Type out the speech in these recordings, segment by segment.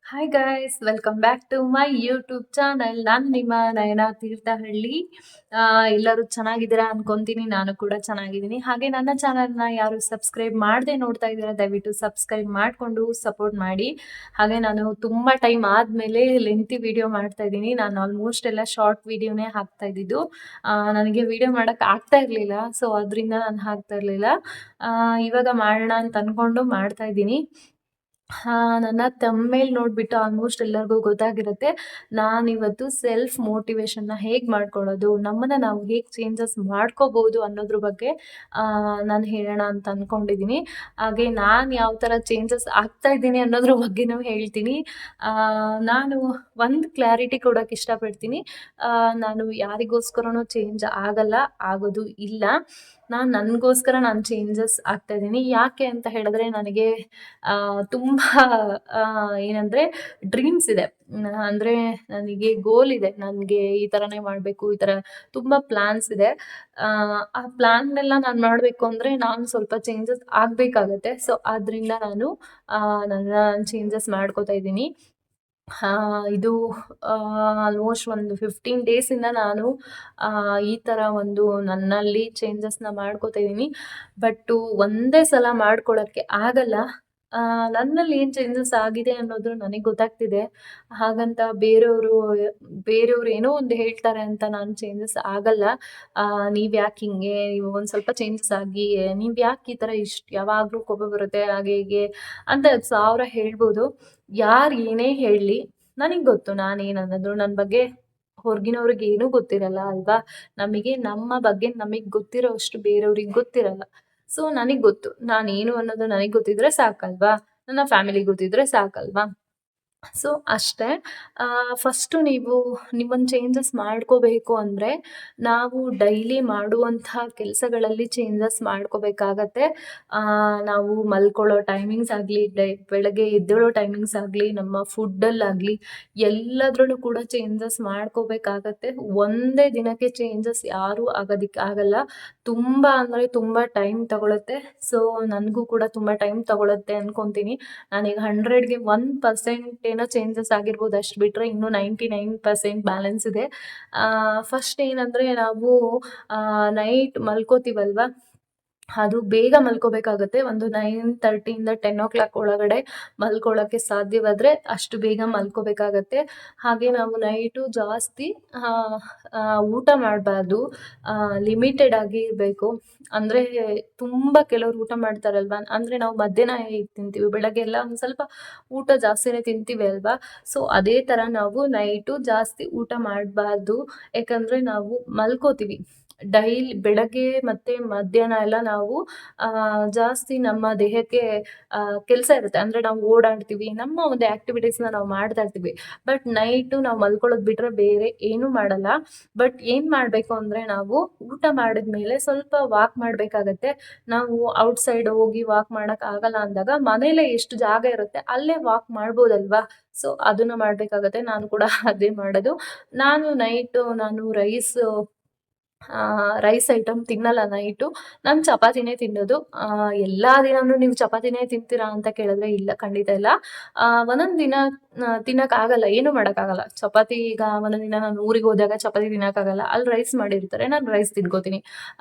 Hi guys, welcome back to my YouTube channel. ನಾನು ನಿಮ್ಮ ನಯನ ತೀರ್ಥಹಳ್ಳಿ. ಎಲ್ಲರೂ ಚೆನ್ನಾಗಿದ್ದೀರಾ ಅನ್ಕೊಂತೀನಿ. ನಾನು ಕೂಡ ಚೆನ್ನಾಗಿದ್ದೀನಿ. ಹಾಗೆ ನನ್ನ ಚಾನಲ್ನ ಯಾರು ಸಬ್ಸ್ಕ್ರೈಬ್ ಮಾಡದೆ ನೋಡ್ತಾ ಇದ್ದೀರಾ, ದಯವಿಟ್ಟು ಸಬ್ಸ್ಕ್ರೈಬ್ ಮಾಡಿಕೊಂಡು ಸಪೋರ್ಟ್ ಮಾಡಿ. ಹಾಗೆ ನಾನು ತುಂಬ ಟೈಮ್ ಆದಮೇಲೆ ಲೆಂತಿ ವಿಡಿಯೋ ಮಾಡ್ತಾ ಇದ್ದೀನಿ. ನಾನು ಆಲ್ಮೋಸ್ಟ್ ಎಲ್ಲ ಶಾರ್ಟ್ ವಿಡಿಯೋನೇ ಹಾಕ್ತಾ ಇದ್ದಿದ್ದು. ನನಗೆ ವಿಡಿಯೋ ಮಾಡೋಕ್ಕೆ ಆಗ್ತಾ ಇರಲಿಲ್ಲ, ಸೊ ಅದರಿಂದ ನಾನು ಹಾಕ್ತಾ ಇರಲಿಲ್ಲ. ಇವಾಗ ಮಾಡೋಣ ಅಂತ ಅಂದ್ಕೊಂಡು ಮಾಡ್ತಾ ಇದ್ದೀನಿ. ನನ್ನ ತಮ್ಮೇಲ್ ನೋಡ್ಬಿಟ್ಟು ಆಲ್ಮೋಸ್ಟ್ ಎಲ್ಲರಿಗೂ ಗೊತ್ತಾಗಿರುತ್ತೆ. ನಾನಿವತ್ತು ಸೆಲ್ಫ್ ಮೋಟಿವೇಶನ್ನ ಹೇಗೆ ಮಾಡ್ಕೊಳ್ಳೋದು, ನಮ್ಮನ್ನ ನಾವು ಹೇಗೆ ಚೇಂಜಸ್ ಮಾಡ್ಕೋಬಹುದು ಅನ್ನೋದ್ರ ಬಗ್ಗೆ ನಾನು ಹೇಳೋಣ ಅಂತ ಅಂದ್ಕೊಂಡಿದ್ದೀನಿ. ಹಾಗೆ ನಾನು ಯಾವ ಥರ ಚೇಂಜಸ್ ಆಗ್ತಾ ಇದ್ದೀನಿ ಅನ್ನೋದ್ರ ಬಗ್ಗೆನೂ ಹೇಳ್ತೀನಿ. ನಾನು ಒಂದು ಕ್ಲಾರಿಟಿ ಕೊಡೋಕೆ ಇಷ್ಟಪಡ್ತೀನಿ. ನಾನು ಯಾರಿಗೋಸ್ಕರನೂ ಚೇಂಜ್ ಆಗಲ್ಲ, ಆಗೋದು ಇಲ್ಲ. ನನಗೋಸ್ಕರ ನಾನು ಚೇಂಜಸ್ ಆಗ್ತಾ ಇದ್ದೀನಿ. ಯಾಕೆ ಅಂತ ಹೇಳಿದ್ರೆ, ನನಗೆ ತುಂಬ ಏನಂದರೆ ಡ್ರೀಮ್ಸ್ ಇದೆ. ಅಂದರೆ ನನಗೆ ಗೋಲ್ ಇದೆ. ನನಗೆ ಈ ಥರನೇ ಮಾಡಬೇಕು, ಈ ಥರ ತುಂಬ ಪ್ಲ್ಯಾನ್ಸ್ ಇದೆ. ಆ ಪ್ಲ್ಯಾನ್ನೆಲ್ಲ ನಾನು ಮಾಡಬೇಕು ಅಂದರೆ ನಾನು ಸ್ವಲ್ಪ ಚೇಂಜಸ್ ಆಗಬೇಕಾಗತ್ತೆ. ಸೊ ಆದ್ದರಿಂದ ನಾನು ನನ್ನ ಚೇಂಜಸ್ ಮಾಡ್ಕೋತಾ ಇದ್ದೀನಿ. ಇದು ಆಲ್ಮೋಸ್ಟ್ ಒಂದು 15 ಡೇಸಿಂದ ನಾನು ಈ ಥರ ಒಂದು ನನ್ನಲ್ಲಿ ಚೇಂಜಸ್ನ ಮಾಡ್ಕೋತಾ ಇದ್ದೀನಿ. ಬಟ್ಟು ಒಂದೇ ಸಲ ಮಾಡ್ಕೊಳ್ಳೋಕ್ಕೆ ಆಗಲ್ಲ. ನನ್ನಲ್ಲಿ ಏನು ಚೇಂಜಸ್ ಆಗಿದೆ ಅನ್ನೋದು ನನಗೆ ಗೊತ್ತಾಗ್ತಿದೆ. ಹಾಗಂತ ಬೇರೆಯವ್ರು ಏನೋ ಒಂದು ಹೇಳ್ತಾರೆ ಅಂತ ನಾನು ಚೇಂಜಸ್ ಆಗಲ್ಲ. ನೀವು ಯಾಕೆ ಹಿಂಗೆ, ನೀವು ಒಂದು ಸ್ವಲ್ಪ ಚೇಂಜಸ್ ಆಗಿ, ನೀವು ಯಾಕೆ ಈ ಥರ ಯಾವಾಗಲೂ ಕೋಪ ಬರುತ್ತೆ ಹಾಗೆ ಹೀಗೆ ಅಂತ 1000 ಹೇಳ್ಬೋದು. ಯಾರು ಏನೇ ಹೇಳಲಿ ನನಗೆ ಗೊತ್ತು ನಾನೇನನ್ನೋದು. ನನ್ನ ಬಗ್ಗೆ ಹೊರಗಿನವ್ರಿಗೆ ಏನೂ ಗೊತ್ತಿರಲ್ಲ ಅಲ್ವಾ. ನಮ್ಮ ಬಗ್ಗೆ ನಮಗೆ ಗೊತ್ತಿರೋ ಅಷ್ಟು ಬೇರೆಯವ್ರಿಗೆ ಗೊತ್ತಿರಲ್ಲ. ಸೊ ನನಗೆ ಗೊತ್ತು ನಾನೇನು ಅನ್ನೋದು. ನನಗೆ ಗೊತ್ತಿದ್ರೆ ಸಾಕಲ್ವಾ, ನನ್ನ ಫ್ಯಾಮಿಲಿಗೆ ಗೊತ್ತಿದ್ರೆ ಸಾಕಲ್ವಾ. ಸೊ ಅಷ್ಟೇ. ಫಸ್ಟು ನೀವು ನಿಮ್ಮನ್ನು ಚೇಂಜಸ್ ಮಾಡ್ಕೋಬೇಕು ಅಂದರೆ ನಾವು ಡೈಲಿ ಮಾಡುವಂತಹ ಕೆಲಸಗಳಲ್ಲಿ ಚೇಂಜಸ್ ಮಾಡ್ಕೋಬೇಕಾಗತ್ತೆ. ನಾವು ಮಲ್ಕೊಳ್ಳೋ ಟೈಮಿಂಗ್ಸ್ ಆಗಲಿ, ಬೆಳಗ್ಗೆ ಎದ್ದೇಳೋ ಟೈಮಿಂಗ್ಸ್ ಆಗಲಿ, ನಮ್ಮ ಫುಡ್ಡಲ್ಲಾಗಲಿ ಎಲ್ಲದರಲ್ಲೂ ಕೂಡ ಚೇಂಜಸ್ ಮಾಡ್ಕೋಬೇಕಾಗತ್ತೆ. ಒಂದೇ ದಿನಕ್ಕೆ ಚೇಂಜಸ್ ಯಾರೂ ಆಗೋದಕ್ಕೆ ಆಗಲ್ಲ. ತುಂಬ ಅಂದರೆ ತುಂಬ ಟೈಮ್ ತಗೊಳುತ್ತೆ. ಸೊ ನನಗೂ ಕೂಡ ತುಂಬ ಟೈಮ್ ತಗೊಳುತ್ತೆ ಅಂದ್ಕೊತೀನಿ. ನಾನೀಗ 100ಗೆ 1% ಏನೋ ಚೇಂಜಸ್ ಆಗಿರ್ಬೋದು, ಅಷ್ಟು ಬಿಟ್ಟರೆ ಇನ್ನೂ 99% ಬ್ಯಾಲೆನ್ಸ್ ಇದೆ. ಫಸ್ಟ್ ಏನಂದರೆ, ನಾವು ನೈಟ್ ಮಲ್ಕೋತೀವಲ್ವ, ಅದು ಬೇಗ ಮಲ್ಕೋಬೇಕಾಗತ್ತೆ. ಒಂದು 9:30ಇಂದ 10 ಒಳಗಡೆ ಮಲ್ಕೊಳ್ಳೋಕ್ಕೆ ಸಾಧ್ಯವಾದರೆ ಅಷ್ಟು ಬೇಗ ಮಲ್ಕೋಬೇಕಾಗತ್ತೆ. ಹಾಗೆ ನಾವು ನೈಟು ಜಾಸ್ತಿ ಊಟ ಮಾಡಬಾರ್ದು, ಲಿಮಿಟೆಡ್ ಆಗಿ ಇರಬೇಕು. ಅಂದರೆ ತುಂಬ ಕೆಲವ್ರು ಊಟ ಮಾಡ್ತಾರಲ್ವ, ಅಂದರೆ ನಾವು ಮಧ್ಯಾಹ್ನ ಹೇಗೆ ತಿಂತೀವಿ, ಬೆಳಗ್ಗೆ ಎಲ್ಲ ಒಂದು ಸ್ವಲ್ಪ ಊಟ ಜಾಸ್ತಿನೇ ತಿಂತೀವಿ ಅಲ್ವಾ. ಸೊ ಅದೇ ಥರ ನಾವು ನೈಟು ಜಾಸ್ತಿ ಊಟ ಮಾಡಬಾರ್ದು. ಯಾಕಂದರೆ ನಾವು ಮಲ್ಕೋತೀವಿ ಡೈಲಿ ಬೆಳಗ್ಗೆ ಮತ್ತು ಮಧ್ಯಾಹ್ನ ಎಲ್ಲ ನಾವು ಜಾಸ್ತಿ ನಮ್ಮ ದೇಹಕ್ಕೆ ಕೆಲಸ ಇರುತ್ತೆ. ಅಂದರೆ ನಾವು ಓಡಾಡ್ತೀವಿ, ನಮ್ಮ ಒಂದು ಆ್ಯಕ್ಟಿವಿಟೀಸ್ನ ನಾವು ಮಾಡ್ತಾ ಇರ್ತೀವಿ. ಬಟ್ ನೈಟು ನಾವು ಮಲ್ಕೊಳ್ಳೋದು ಬಿಟ್ಟರೆ ಬೇರೆ ಏನೂ ಮಾಡಲ್ಲ. ಬಟ್ ಏನು ಮಾಡಬೇಕು ಅಂದರೆ, ನಾವು ಊಟ ಮಾಡಿದ್ಮೇಲೆ ಸ್ವಲ್ಪ ವಾಕ್ ಮಾಡಬೇಕಾಗತ್ತೆ. ನಾವು ಔಟ್ಸೈಡ್ ಹೋಗಿ ವಾಕ್ ಮಾಡೋಕ್ಕಾಗಲ್ಲ ಅಂದಾಗ ಮನೇಲೇ ಎಷ್ಟು ಜಾಗ ಇರುತ್ತೆ ಅಲ್ಲೇ ವಾಕ್ ಮಾಡ್ಬೋದಲ್ವಾ. ಸೊ ಅದನ್ನು ಮಾಡಬೇಕಾಗತ್ತೆ. ನಾನು ಕೂಡ ಅದೇ ಮಾಡೋದು. ನಾನು ರೈಸ್ ಐಟಮ್ ತಿನ್ನಲ್ಲ ನೈಟು. ನಾನು ಚಪಾತಿನೇ ತಿನ್ನೋದು. ಎಲ್ಲ ದಿನವೂ ನೀವು ಚಪಾತಿನೇ ತಿಂತೀರಾ ಅಂತ ಕೇಳಿದ್ರೆ ಇಲ್ಲ, ಖಂಡಿತ ಇಲ್ಲ. ಒಂದೊಂದು ದಿನ ತಿನ್ನೋಕ್ಕಾಗಲ್ಲ, ಏನೂ ಮಾಡೋಕ್ಕಾಗಲ್ಲ. ಚಪಾತಿ ಈಗ ಒಂದೊಂದು ದಿನ ನಾನು ಊರಿಗೆ ಹೋದಾಗ ಚಪಾತಿ ತಿನ್ನೋಕ್ಕಾಗಲ್ಲ, ಅಲ್ಲಿ ರೈಸ್ ಮಾಡಿರ್ತಾರೆ, ನಾನು ರೈಸ್ ತಿನ್ಕೋತೀನಿ.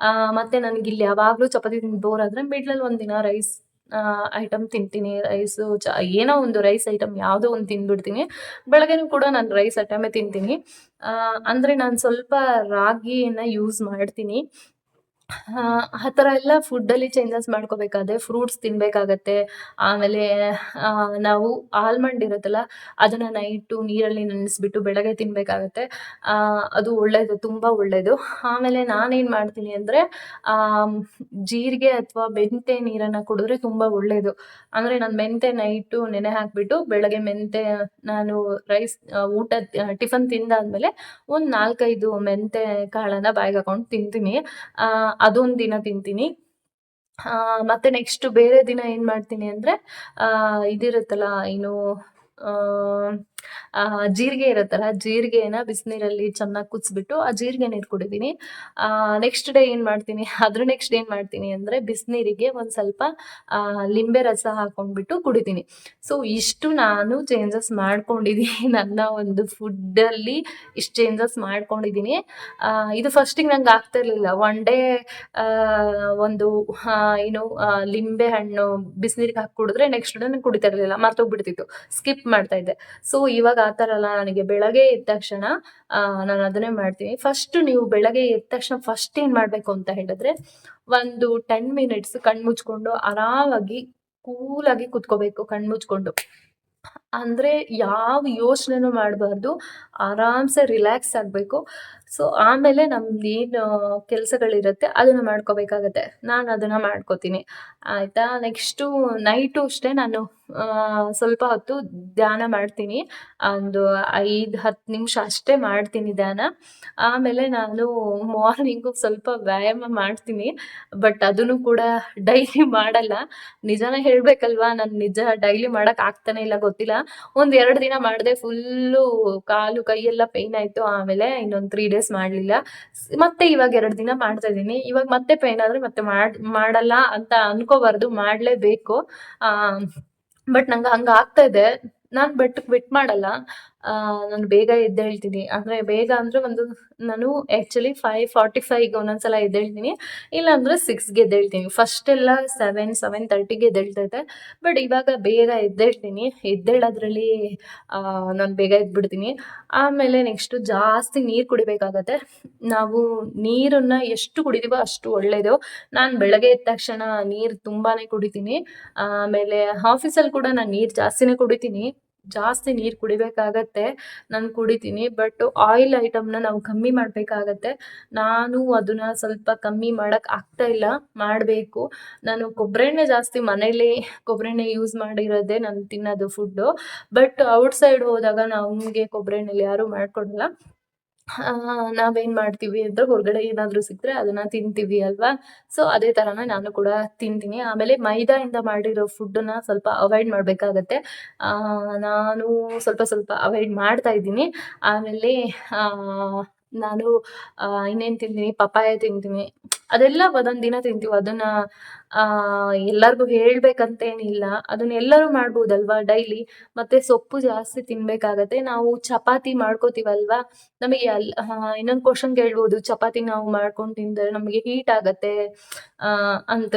ಮತ್ತು ನನಗಿಲ್ಲಿ ಯಾವಾಗಲೂ ಚಪಾತಿ ತಿಂದು ಬೋರ್ ಆದರೆ ಮಿಡ್ಲಲ್ಲಿ ಒಂದಿನ ರೈಸ್ ಐಟಮ್ ತಿಂತೀನಿ. ಏನೋ ಒಂದು ರೈಸ್ ಐಟಮ್ ಯಾವುದೋ ಒಂದು ತಿಂದ್ಬಿಡ್ತೀನಿ. ಬೆಳಗ್ಗೆನೂ ಕೂಡ ನಾನು ರೈಸ್ ಐಟಮೇ ತಿಂತೀನಿ. ಅಂದರೆ ನಾನು ಸ್ವಲ್ಪ ರಾಗಿಯನ್ನು ಯೂಸ್ ಮಾಡ್ತೀನಿ. ಆ ಥರ ಎಲ್ಲ ಫುಡ್ಡಲ್ಲಿ ಚೇಂಜಸ್ ಮಾಡ್ಕೋಬೇಕಾದ್ರೆ ಫ್ರೂಟ್ಸ್ ತಿನ್ನಬೇಕಾಗತ್ತೆ. ಆಮೇಲೆ ನಾವು ಆಲ್ಮಂಡ್ ಇರುತ್ತಲ್ಲ, ಅದನ್ನು ನೈಟು ನೀರಲ್ಲಿ ನೆನೆಸ್ಬಿಟ್ಟು ಬೆಳಗ್ಗೆ ತಿನ್ನಬೇಕಾಗತ್ತೆ. ಅದು ಒಳ್ಳೆಯದು, ತುಂಬ ಒಳ್ಳೆಯದು. ಆಮೇಲೆ ನಾನೇನು ಮಾಡ್ತೀನಿ ಅಂದರೆ, ಜೀರಿಗೆ ಅಥವಾ ಮೆಂತೆ ನೀರನ್ನು ಕುಡಿದ್ರೆ ತುಂಬ ಒಳ್ಳೆಯದು. ಅಂದರೆ ನಾನು ಮೆಂತೆ ನೈಟು ನೆನೆ ಹಾಕಿಬಿಟ್ಟು ಬೆಳಗ್ಗೆ ನಾನು ಟಿಫನ್ ತಿಂದಾದಮೇಲೆ ಒಂದು 4-5 ಮೆಂತೆ ಕಾಳನ್ನು ಬಾಯಿಗೆ ಹಾಕೊಂಡು ತಿಂತೀನಿ. ಅದೊಂದು ದಿನ ತಿಂತೀನಿ. ಮತ್ತು ನೆಕ್ಸ್ಟ್ ಬೇರೆ ದಿನ ಏನು ಮಾಡ್ತೀನಿ ಅಂದರೆ, ಇದಿರುತ್ತಲ್ಲ ಏನು ಜೀರಿಗೆ ಇರುತ್ತಲ್ಲ, ಜೀರಿಗೆನ ಬಿಸಿನೀರಲ್ಲಿ ಚೆನ್ನಾಗಿ ಕುದಿಸ್ಬಿಟ್ಟು ಆ ಜೀರಿಗೆ ನೀರು ಕುಡಿತೀನಿ. ನೆಕ್ಸ್ಟ್ ಡೇ ಏನು ಮಾಡ್ತೀನಿ, ಅದ್ರ ನೆಕ್ಸ್ಟ್ ಏನು ಮಾಡ್ತೀನಿ ಅಂದರೆ ಬಿಸಿನೀರಿಗೆ ಒಂದು ಸ್ವಲ್ಪ ಲಿಂಬೆ ರಸ ಹಾಕೊಂಡ್ಬಿಟ್ಟು ಕುಡಿತೀನಿ. ಸೊ ಇಷ್ಟು ನಾನು ಚೇಂಜಸ್ ಮಾಡ್ಕೊಂಡಿದ್ದೀನಿ ನನ್ನ ಒಂದು ಫುಡ್ಡಲ್ಲಿ. ಇಷ್ಟು ಚೇಂಜಸ್ ಮಾಡ್ಕೊಂಡಿದ್ದೀನಿ. ಇದು ಫಸ್ಟಿಗೆ ನಂಗೆ ಆಗ್ತಾ ಇರಲಿಲ್ಲ. ಒನ್ ಡೇ ಒಂದು ಏನು ಲಿಂಬೆ ಹಣ್ಣು ಬಿಸಿನೀರಿಗೆ ಹಾಕಿ ಕುಡಿದ್ರೆ ನೆಕ್ಸ್ಟ್ ಡೇ ನಾನು ಕುಡಿತಾ ಇರಲಿಲ್ಲ, ಮರ್ತೋಗ್ಬಿಡ್ತಿತ್ತು, ಸ್ಕಿಪ್ ಮಾಡ್ತಾ ಇದ್ದೆ. ಸೊ ಇವಾಗ ಆ ಥರ ಅಲ್ಲ, ನನಗೆ ಬೆಳಗ್ಗೆ ಎದ್ದ ತಕ್ಷಣ ನಾನು ಅದನ್ನೇ ಮಾಡ್ತೀನಿ. ಫಸ್ಟ್ ನೀವು ಬೆಳಗ್ಗೆ ಎದ್ದ ತಕ್ಷಣ ಫಸ್ಟ್ ಏನು ಮಾಡಬೇಕು ಅಂತ ಹೇಳಿದ್ರೆ, ಒಂದು 10 ಮಿನಿಟ್ಸ್ ಕಣ್ಣು ಮುಚ್ಕೊಂಡು ಆರಾಮಾಗಿ ಕೂಲಾಗಿ ಕುತ್ಕೋಬೇಕು ಕಣ್ಣು ಮುಚ್ಕೊಂಡು. ಅಂದರೆ ಯಾವ ಯೋಚನೆನೂ ಮಾಡಬಾರ್ದು, ಆರಾಮ್ಸೆ ರಿಲ್ಯಾಕ್ಸ್ ಆಗಬೇಕು. ಸೊ ಆಮೇಲೆ ನಮ್ದು ಏನು ಕೆಲಸಗಳಿರುತ್ತೆ ಅದನ್ನು ಮಾಡ್ಕೋಬೇಕಾಗತ್ತೆ. ನಾನು ಅದನ್ನು ಮಾಡ್ಕೋತೀನಿ, ಆಯಿತಾ. ನೆಕ್ಸ್ಟು ನೈಟು ಅಷ್ಟೇ ನಾನು ಸ್ವಲ್ಪ ಹೊತ್ತು ಧ್ಯಾನ ಮಾಡ್ತೀನಿ. ಒಂದು 5-10 ನಿಮಿಷ ಅಷ್ಟೇ ಮಾಡ್ತೀನಿ ಧ್ಯಾನ. ಆಮೇಲೆ ನಾನು ಮಾರ್ನಿಂಗು ಸ್ವಲ್ಪ ವ್ಯಾಯಾಮ ಮಾಡ್ತೀನಿ, ಬಟ್ ಅದನ್ನು ಕೂಡ ಡೈಲಿ ಮಾಡಲ್ಲ. ನಿಜಾನೇ ಹೇಳಬೇಕಲ್ವಾ, ನಾನು ನಿಜ ಡೈಲಿ ಮಾಡೋಕೆ ಆಗ್ತಾನೆ ಇಲ್ಲ, ಗೊತ್ತಿಲ್ಲ. ಒಂದು 2 ದಿನ ಮಾಡಿದೆ, ಫುಲ್ಲು ಕಾಲು ಕೈಯೆಲ್ಲ ಪೇಯ್ನ್ ಆಯಿತು. ಆಮೇಲೆ ಇನ್ನೊಂದು 3 ಡೇಸ್ ಮಾಡಲಿಲ್ಲ. ಮತ್ತೆ ಇವಾಗ 2 ದಿನ ಮಾಡ್ತಾ ಇದ್ದೀನಿ. ಇವಾಗ ಮತ್ತೆ ಪೇಯ್ನ್ ಆದರೆ ಮತ್ತೆ ಮಾಡಲ್ಲ ಅಂತ ಅನ್ಕೋಬಾರ್ದು, ಮಾಡಲೇಬೇಕು. ಬಟ್ ನಂಗೆ ಹಂಗೆ ಆಗ್ತಾ ಇದೆ. ನಾನು ಬಿಟ್ಟು ಮಾಡಲ್ಲ. ನಾನು ಬೇಗ ಎದ್ದೇಳ್ತೀನಿ. ಅಂದರೆ ಬೇಗ ಅಂದರೆ ನಾನು ಆ್ಯಕ್ಚುಲಿ 5:45ಗೆ ಒಂದೊಂದ್ಸಲ ಎದ್ದೇಳ್ತೀನಿ, ಇಲ್ಲಾಂದರೆ 6ಗೆ ಎದ್ದೇಳ್ತೀನಿ. ಫಸ್ಟೆಲ್ಲ 7:30ಗೆ ಎದ್ದೇಳ್ತಾ. ಬಟ್ ಇವಾಗ ಬೇಗ ಎದ್ದೇಳ್ತೀನಿ. ಎದ್ದೇಳೋದ್ರಲ್ಲಿ ನಾನು ಬೇಗ ಎದ್ಬಿಡ್ತೀನಿ. ಆಮೇಲೆ ನೆಕ್ಸ್ಟು ಜಾಸ್ತಿ ನೀರು ಕುಡಿಬೇಕಾಗತ್ತೆ. ನಾವು ನೀರನ್ನು ಎಷ್ಟು ಕುಡಿತೀವೋ ಅಷ್ಟು ಒಳ್ಳೆಯದು. ನಾನು ಬೆಳಗ್ಗೆ ಎದ್ದ ತಕ್ಷಣ ನೀರು ತುಂಬಾ ಕುಡಿತೀನಿ. ಆಮೇಲೆ ಆಫೀಸಲ್ಲಿ ಕೂಡ ನಾನು ನೀರು ಜಾಸ್ತಿನೇ ಕುಡಿತೀನಿ. ಜಾಸ್ತಿ ನೀರು ಕುಡಿಬೇಕಾಗತ್ತೆ, ನಾನು ಕುಡಿತೀನಿ. ಬಟ್ ಆಯಿಲ್ ಐಟಮ್ನ ನಾವು ಕಮ್ಮಿ ಮಾಡಬೇಕಾಗತ್ತೆ. ನಾನು ಅದನ್ನು ಸ್ವಲ್ಪ ಕಮ್ಮಿ ಮಾಡೋಕ್ಕೆ ಆಗ್ತಾ ಇಲ್ಲ, ಮಾಡಬೇಕು. ನಾನು ಕೊಬ್ಬರಿ ಎಣ್ಣೆ ಜಾಸ್ತಿ ಮನೇಲಿ ಕೊಬ್ಬರಿ ಎಣ್ಣೆ ಯೂಸ್ ಮಾಡಿರೋದೇ ನಾನು ತಿನ್ನೋದು ಫುಡ್ಡು. ಬಟ್ ಔಟ್ಸೈಡ್ ಹೋದಾಗ ನಮಗೆ ಕೊಬ್ಬರಿ ಎಣ್ಣೆಲಿ ಯಾರೂ ಮಾಡ್ಕೊಡಲ್ಲ. ನಾವೇನು ಮಾಡ್ತೀವಿ ಅಂದರೆ ಹೊರಗಡೆ ಏನಾದರೂ ಸಿಕ್ಕರೆ ಅದನ್ನು ತಿಂತೀವಿ ಅಲ್ವಾ. ಸೊ ಅದೇ ಥರನೇ ನಾನು ಕೂಡ ತಿಂತೀನಿ. ಆಮೇಲೆ ಮೈದಾಯಿಂದ ಮಾಡಿರೋ ಫುಡ್ಡನ್ನ ಸ್ವಲ್ಪ ಅವಾಯ್ಡ್ ಮಾಡಬೇಕಾಗತ್ತೆ. ನಾನು ಸ್ವಲ್ಪ ಅವಾಯ್ಡ್ ಮಾಡ್ತಾ ಇದ್ದೀನಿ. ಆಮೇಲೆ ನಾನು ಇನ್ನೇನು ತಿಂತೀನಿ, ಪಪ್ಪಾಯ ತಿಂತೀನಿ. ಅದೆಲ್ಲ ಒಂದೊಂದು ದಿನ ತಿಂತೀವಿ. ಅದನ್ನು ಎಲ್ಲರಿಗೂ ಹೇಳ್ಬೇಕಂತೇನಿಲ್ಲ, ಅದನ್ನ ಎಲ್ಲರೂ ಮಾಡ್ಬೋದಲ್ವಾ ಡೈಲಿ. ಮತ್ತು ಸೊಪ್ಪು ಜಾಸ್ತಿ ತಿನ್ನಬೇಕಾಗತ್ತೆ. ನಾವು ಚಪಾತಿ ಮಾಡ್ಕೋತೀವಲ್ವಾ, ನಮಗೆ ಇನ್ನೊಂದು ಕ್ವಶನ್ ಕೇಳ್ಬೋದು, ಚಪಾತಿ ನಾವು ಮಾಡ್ಕೊಂಡು ತಿಂದರೆ ನಮಗೆ ಹೀಟ್ ಆಗತ್ತೆ ಅಂತ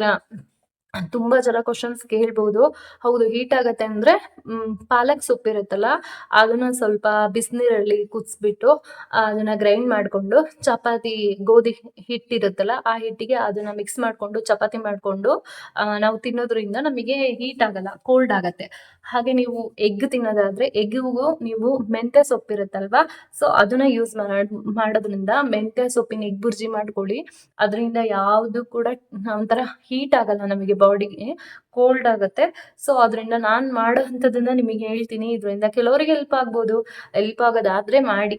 ತುಂಬ ಜನ ಕ್ವಶನ್ಸ್ ಕೇಳ್ಬೋದು. ಹೌದು, ಹೀಟ್ ಆಗತ್ತೆ ಅಂದರೆ ಪಾಲಕ್ ಸೊಪ್ಪಿರುತ್ತಲ್ಲ, ಅದನ್ನು ಸ್ವಲ್ಪ ಬಿಸಿನೀರಲ್ಲಿ ಕುದಿಸ್ಬಿಟ್ಟು ಅದನ್ನು ಗ್ರೈಂಡ್ ಮಾಡಿಕೊಂಡು ಚಪಾತಿ ಗೋಧಿ ಹಿಟ್ಟಿರುತ್ತಲ್ಲ ಆ ಹಿಟ್ಟಿಗೆ ಅದನ್ನು ಮಿಕ್ಸ್ ಮಾಡಿಕೊಂಡು ಚಪಾತಿ ಮಾಡಿಕೊಂಡು ನಾವು ತಿನ್ನೋದ್ರಿಂದ ನಮಗೆ ಹೀಟ್ ಆಗಲ್ಲ, ಕೋಲ್ಡ್ ಆಗತ್ತೆ. ಹಾಗೆ ನೀವು ಎಗ್ ತಿನ್ನೋದಾದರೆ ಎಗ್ಗಿಗೂ ನೀವು ಮೆಂತ್ಯ ಸೊಪ್ಪಿರುತ್ತಲ್ವ, ಸೊ ಅದನ್ನು ಯೂಸ್ ಮಾಡೋದ್ರಿಂದ ಮೆಂತ್ಯ ಸೊಪ್ಪಿನ ಎಗ್ ಬುರ್ಜಿ ಮಾಡ್ಕೊಳ್ಳಿ. ಅದರಿಂದ ಯಾವುದು ಕೂಡ ಒಂಥರ ಹೀಟ್ ಆಗಲ್ಲ, ನಮಗೆ ಬಾಡಿಗೆ ಕೋಲ್ಡ್ ಆಗುತ್ತೆ. ಸೊ ಅದರಿಂದ ನಾನು ಮಾಡೋ ಅಂಥದ್ದನ್ನು ನಿಮಗೆ ಹೇಳ್ತೀನಿ. ಇದರಿಂದ ಕೆಲವರಿಗೆ ಹೆಲ್ಪ್ ಆಗ್ಬೋದು. ಹೆಲ್ಪ್ ಆಗೋದಾದರೆ ಮಾಡಿ.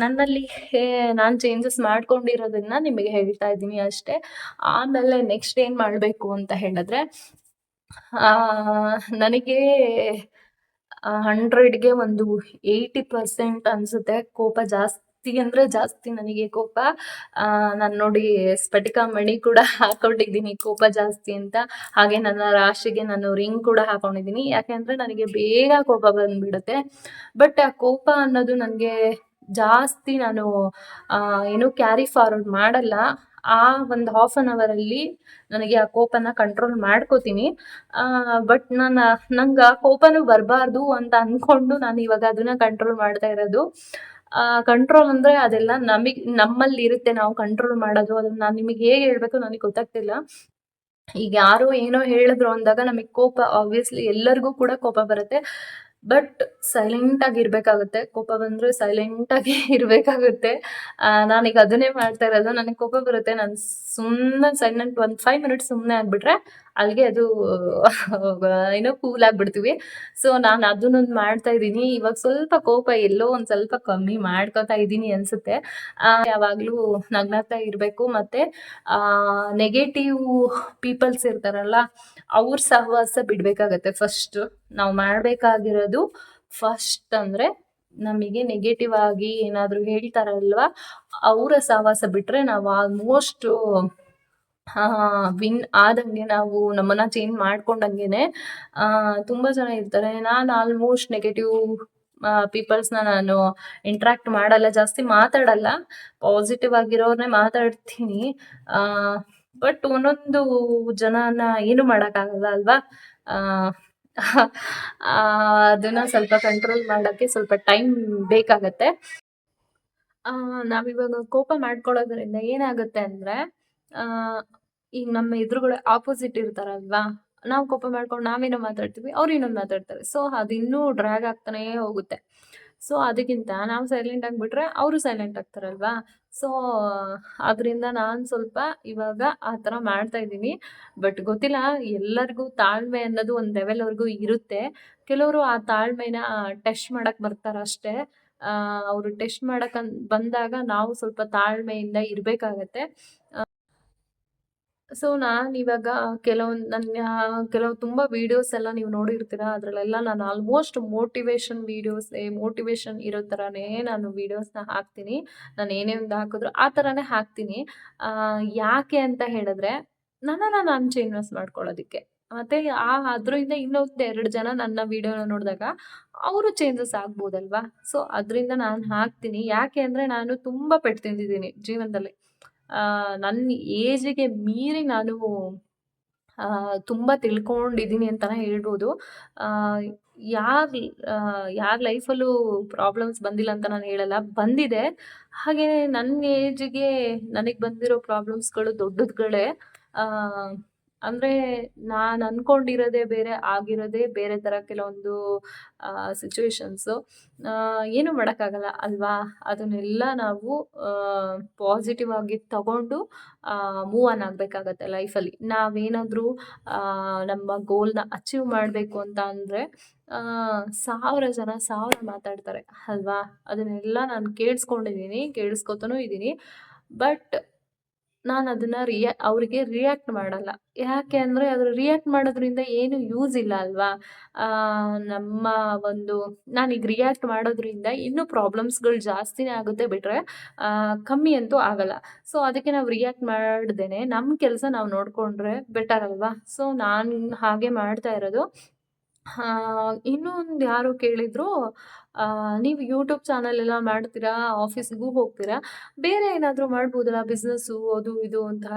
ನನ್ನಲ್ಲಿ ನಾನು ಚೇಂಜಸ್ ಮಾಡ್ಕೊಂಡಿರೋದನ್ನ ನಿಮಗೆ ಹೇಳ್ತಾ ಇದ್ದೀನಿ ಅಷ್ಟೇ. ಆಮೇಲೆ ನೆಕ್ಸ್ಟ್ ಏನು ಮಾಡಬೇಕು ಅಂತ ಹೇಳಿದ್ರೆ, ನನಗೆ 100ಗೆ ಒಂದು 80% ಅನಿಸುತ್ತೆ ಕೋಪ. ಜಾಸ್ತಿ ಅಂದರೆ ಜಾಸ್ತಿ ನನಗೆ ಕೋಪ. ನಾನು ನೋಡಿ ಸ್ಫಟಿಕ ಮಣಿ ಕೂಡ ಹಾಕೊಂಡಿದ್ದೀನಿ ಕೋಪ ಜಾಸ್ತಿ ಅಂತ. ಹಾಗೆ ನನ್ನ ರಾಶಿಗೆ ನಾನು ರಿಂಗ್ ಕೂಡ ಹಾಕೊಂಡಿದ್ದೀನಿ, ಯಾಕೆಂದರೆ ನನಗೆ ಬೇಗ ಕೋಪ ಬಂದುಬಿಡುತ್ತೆ. ಬಟ್ ಆ ಕೋಪ ಅನ್ನೋದು ನನಗೆ ಜಾಸ್ತಿ ನಾನು ಏನು ಕ್ಯಾರಿ ಫಾರ್ವರ್ಡ್ ಮಾಡಲ್ಲ. ಆ ಒಂದು ಹಾಫ್ ಆನ್ ಅವರಲ್ಲಿ ನನಗೆ ಆ ಕೋಪನ ಕಂಟ್ರೋಲ್ ಮಾಡ್ಕೋತೀನಿ. ಬಟ್ ನಂಗೆ ಆ ಕೋಪನೂ ಬರಬಾರ್ದು ಅಂತ ಅಂದ್ಕೊಂಡು ನಾನು ಇವಾಗ ಅದನ್ನು ಕಂಟ್ರೋಲ್ ಮಾಡ್ತಾ ಇರೋದು. ಕಂಟ್ರೋಲ್ ಅಂದರೆ ಅದೆಲ್ಲ ನಮ್ಮಲ್ಲಿ ಇರುತ್ತೆ, ನಾವು ಕಂಟ್ರೋಲ್ ಮಾಡೋದು. ಅದನ್ನು ನಾನು ನಿಮಗೆ ಹೇಗೆ ಹೇಳಬೇಕು ನನಗೆ ಗೊತ್ತಾಗ್ತಿಲ್ಲ. ಈಗ ಯಾರೋ ಏನೋ ಹೇಳಿದ್ರು ಅಂದಾಗ ನಮಗೆ ಕೋಪ ಆಬ್ವಿಯಸ್ಲಿ ಎಲ್ಲರಿಗೂ ಕೂಡ ಕೋಪ ಬರುತ್ತೆ. ಬಟ್ ಸೈಲೆಂಟಾಗಿ ಇರಬೇಕಾಗುತ್ತೆ. ಕೋಪ ಬಂದರೆ ಸೈಲೆಂಟಾಗಿ ಇರಬೇಕಾಗುತ್ತೆ. ನಾನೀಗ ಅದನ್ನೇ ಮಾಡ್ತಾ ಇರೋದು. ನನಗೆ ಕೋಪ ಬರುತ್ತೆ, ನಾನು ಸುಮ್ಮನೆ ಸೈಲೆಂಟ್ ಒಂದು 5 ಮಿನಿಟ್ಸ್ ಸುಮ್ಮನೆ ಆಗಿಬಿಟ್ರೆ ಅಲ್ಲಿಗೆ ಅದು ಏನೋ ಕೂಲ್ ಆಗಿಬಿಡ್ತೀವಿ. ಸೊ ನಾನು ಅದನ್ನೊಂದು ಮಾಡ್ತಾ ಇದ್ದೀನಿ. ಇವಾಗ ಸ್ವಲ್ಪ ಕೋಪ ಎಲ್ಲೋ ಒಂದು ಸ್ವಲ್ಪ ಕಮ್ಮಿ ಮಾಡ್ಕೊತಾ ಇದ್ದೀನಿ ಅನಿಸುತ್ತೆ. ಯಾವಾಗಲೂ ನಗ್ನಗ್ತಾ ಇರಬೇಕು. ಮತ್ತು ನೆಗೆಟಿವ್ ಪೀಪಲ್ಸ್ ಇರ್ತಾರಲ್ಲ, ಅವ್ರ ಸಹವಾಸ ಬಿಡಬೇಕಾಗತ್ತೆ. ಫಸ್ಟು ನಾವು ಮಾಡಬೇಕಾಗಿರೋದು ಫಸ್ಟ್ ಅಂದರೆ ನಮಗೆ ನೆಗೆಟಿವ್ ಆಗಿ ಏನಾದರೂ ಹೇಳ್ತಾರಲ್ವಾ, ಅವರ ಸಹವಾಸ ಬಿಟ್ಟರೆ ನಾವು ಆಲ್ಮೋಸ್ಟ್ ವಿನ್ ಆದಂಗೆ, ನಾವು ನಮ್ಮನ್ನ ಚೇಂಜ್ ಮಾಡ್ಕೊಂಡಂಗೆನೆ. ತುಂಬ ಜನ ಇರ್ತಾರೆ. ನಾನು ಆಲ್ಮೋಸ್ಟ್ ನೆಗೆಟಿವ್ ಪೀಪಲ್ಸ್ನ ನಾನು ಇಂಟ್ರಾಕ್ಟ್ ಮಾಡಲ್ಲ, ಜಾಸ್ತಿ ಮಾತಾಡಲ್ಲ. ಪಾಸಿಟಿವ್ ಆಗಿರೋರ್ನೇ ಮಾತಾಡ್ತೀನಿ. ಬಟ್ ಒಂದೊಂದು ಜನನ ಏನು ಮಾಡೋಕ್ಕಾಗಲ್ಲ ಅಲ್ವಾ. ಅದನ್ನ ಸ್ವಲ್ಪ ಕಂಟ್ರೋಲ್ ಮಾಡೋಕ್ಕೆ ಸ್ವಲ್ಪ ಟೈಮ್ ಬೇಕಾಗತ್ತೆ. ನಾವಿವಾಗ ಕೋಪ ಮಾಡ್ಕೊಳ್ಳೋದ್ರಿಂದ ಏನಾಗುತ್ತೆ ಅಂದರೆ, ಈಗ ನಮ್ಮ ಎದುರುಗಡೆ ಆಪೋಸಿಟ್ ಇರ್ತಾರಲ್ವಾ, ನಾವು ಕೋಪ ಮಾಡ್ಕೊಂಡು ನಾವೇನೋ ಮಾತಾಡ್ತೀವಿ, ಅವ್ರು ಇನ್ನೊಂದು ಮಾತಾಡ್ತಾರೆ. ಸೊ ಅದು ಇನ್ನೂ ಡ್ರ್ಯಾಗ್ ಆಗ್ತಾನೇ ಹೋಗುತ್ತೆ. ಸೊ ಅದಕ್ಕಿಂತ ನಾವು ಸೈಲೆಂಟ್ ಆಗಿಬಿಟ್ರೆ ಅವರು ಸೈಲೆಂಟ್ ಆಗ್ತಾರಲ್ವಾ. ಸೊ ಅದರಿಂದ ನಾನು ಸ್ವಲ್ಪ ಇವಾಗ ಆ ಥರ ಮಾಡ್ತಾ ಇದ್ದೀನಿ. ಬಟ್ ಗೊತ್ತಿಲ್ಲ, ಎಲ್ಲರಿಗೂ ತಾಳ್ಮೆ ಅನ್ನೋದು ಒಂದು ಲೆವೆಲ್ವರೆಗೂ ಇರುತ್ತೆ. ಕೆಲವರು ಆ ತಾಳ್ಮೆನ ಟೆಸ್ಟ್ ಮಾಡಕ್ಕೆ ಬರ್ತಾರೆ ಅಷ್ಟೇ. ಅವರು ಟೆಸ್ಟ್ ಮಾಡಕ್ಕೆ ಬಂದಾಗ ನಾವು ಸ್ವಲ್ಪ ತಾಳ್ಮೆಯಿಂದ ಇರಬೇಕಾಗತ್ತೆ. ಸೊ ನಾನಿವಾಗ ಕೆಲವು ತುಂಬ ವೀಡಿಯೋಸ್ ಎಲ್ಲ ನೀವು ನೋಡಿರ್ತೀರ. ಅದರಲ್ಲೆಲ್ಲ ನಾನು ಆಲ್ಮೋಸ್ಟ್ ಮೋಟಿವೇಶನ್ ಇರೋ ಥರನೇ ನಾನು ವೀಡಿಯೋಸ್ನ ಹಾಕ್ತೀನಿ. ನಾನು ಏನೇ ಒಂದು ಹಾಕಿದ್ರು ಆ ಥರನೇ ಹಾಕ್ತೀನಿ. ಯಾಕೆ ಅಂತ ಹೇಳಿದ್ರೆ, ನನ್ನನ್ನು ನಾನು ಚೇಂಜಸ್ ಮಾಡ್ಕೊಳ್ಳೋದಕ್ಕೆ. ಮತ್ತು ಅದರಿಂದ ಇನ್ನೊಂದು 2 ಜನ ನನ್ನ ವೀಡಿಯೋನ ನೋಡಿದಾಗ ಅವರು ಚೇಂಜಸ್ ಆಗ್ಬೋದಲ್ವಾ. ಸೊ ಅದರಿಂದ ನಾನು ಹಾಕ್ತೀನಿ. ಯಾಕೆ ಅಂದರೆ, ನಾನು ತುಂಬ ಪೆಟ್ಟು ತಿಂದಿದ್ದೀನಿ ಜೀವನದಲ್ಲಿ. ನನ್ನ ಏಜಿಗೆ ಮೀರಿ ನಾನು ತುಂಬ ತಿಳ್ಕೊಂಡಿದ್ದೀನಿ ಅಂತಲೇ ಹೇಳ್ಬೋದು. ಯಾರ ಲೈಫಲ್ಲೂ ಪ್ರಾಬ್ಲಮ್ಸ್ ಬಂದಿಲ್ಲ ಅಂತ ನಾನು ಹೇಳಲ್ಲ, ಬಂದಿದೆ. ಹಾಗೆಯೇ ನನ್ನ ಏಜಿಗೆ ನನಗೆ ಬಂದಿರೋ ಪ್ರಾಬ್ಲಮ್ಸ್ಗಳು ದೊಡ್ಡದುಗಳೇ. ಅಂದರೆ ನಾನು ಅಂದ್ಕೊಂಡಿರೋದೇ ಬೇರೆ, ಆಗಿರೋದೇ ಬೇರೆ ಥರ ಕೆಲವೊಂದು ಸಿಚುವೇಶನ್ಸು. ಏನೂ ಮಾಡೋಕ್ಕಾಗಲ್ಲ ಅಲ್ವಾ. ಅದನ್ನೆಲ್ಲ ನಾವು ಪಾಸಿಟಿವ್ ಆಗಿ ತಗೊಂಡು ಮೂವ್ ಆನ್ ಆಗಬೇಕಾಗತ್ತೆ ಲೈಫಲ್ಲಿ. ನಾವೇನಾದರೂ ನಮ್ಮ ಗೋಲ್ನ ಅಚೀವ್ ಮಾಡಬೇಕು ಅಂತ ಅಂದರೆ 1000 ಜನ 1000 ಮಾತಾಡ್ತಾರೆ ಅಲ್ವಾ. ಅದನ್ನೆಲ್ಲ ನಾನು ಕೇಳಿಸ್ಕೊತಾನೂ ಇದ್ದೀನಿ. ಬಟ್ ನಾನು ಅದನ್ನು ಅವರಿಗೆ ರಿಯಾಕ್ಟ್ ಮಾಡಲ್ಲ. ಯಾಕೆ ಅಂದರೆ, ಅದ್ರ ರಿಯಾಕ್ಟ್ ಮಾಡೋದ್ರಿಂದ ಏನು ಯೂಸ್ ಇಲ್ಲ ಅಲ್ವಾ. ನಮ್ಮ ಒಂದು ನಾನೀಗ ರಿಯಾಕ್ಟ್ ಮಾಡೋದ್ರಿಂದ ಇನ್ನೂ ಪ್ರಾಬ್ಲಮ್ಸ್ಗಳು ಜಾಸ್ತಿನೇ ಆಗುತ್ತೆ ಬಿಟ್ಟರೆ ಕಮ್ಮಿ ಅಂತೂ ಆಗಲ್ಲ. ಸೊ ಅದಕ್ಕೆ ನಾವು ರಿಯಾಕ್ಟ್ ಮಾಡ್ದೇನೆ ನಮ್ಮ ಕೆಲಸ ನಾವು ನೋಡಿಕೊಂಡ್ರೆ ಬೆಟರ್ ಅಲ್ವಾ. ಸೊ ನಾನು ಹಾಗೆ ಮಾಡ್ತಾ ಇರೋದು. ಇನ್ನೊಂದು ಯಾರೋ ಕೇಳಿದ್ರು, ನೀವು ಯೂಟ್ಯೂಬ್ ಚಾನಲ್ ಎಲ್ಲ ಮಾಡ್ತೀರಾ, ಆಫೀಸ್ಗೂ ಹೋಗ್ತೀರಾ, ಬೇರೆ ಏನಾದರೂ ಮಾಡ್ಬೋದಲ್ಲ ಬಿಸ್ನೆಸ್ಸು ಅದು ಇದು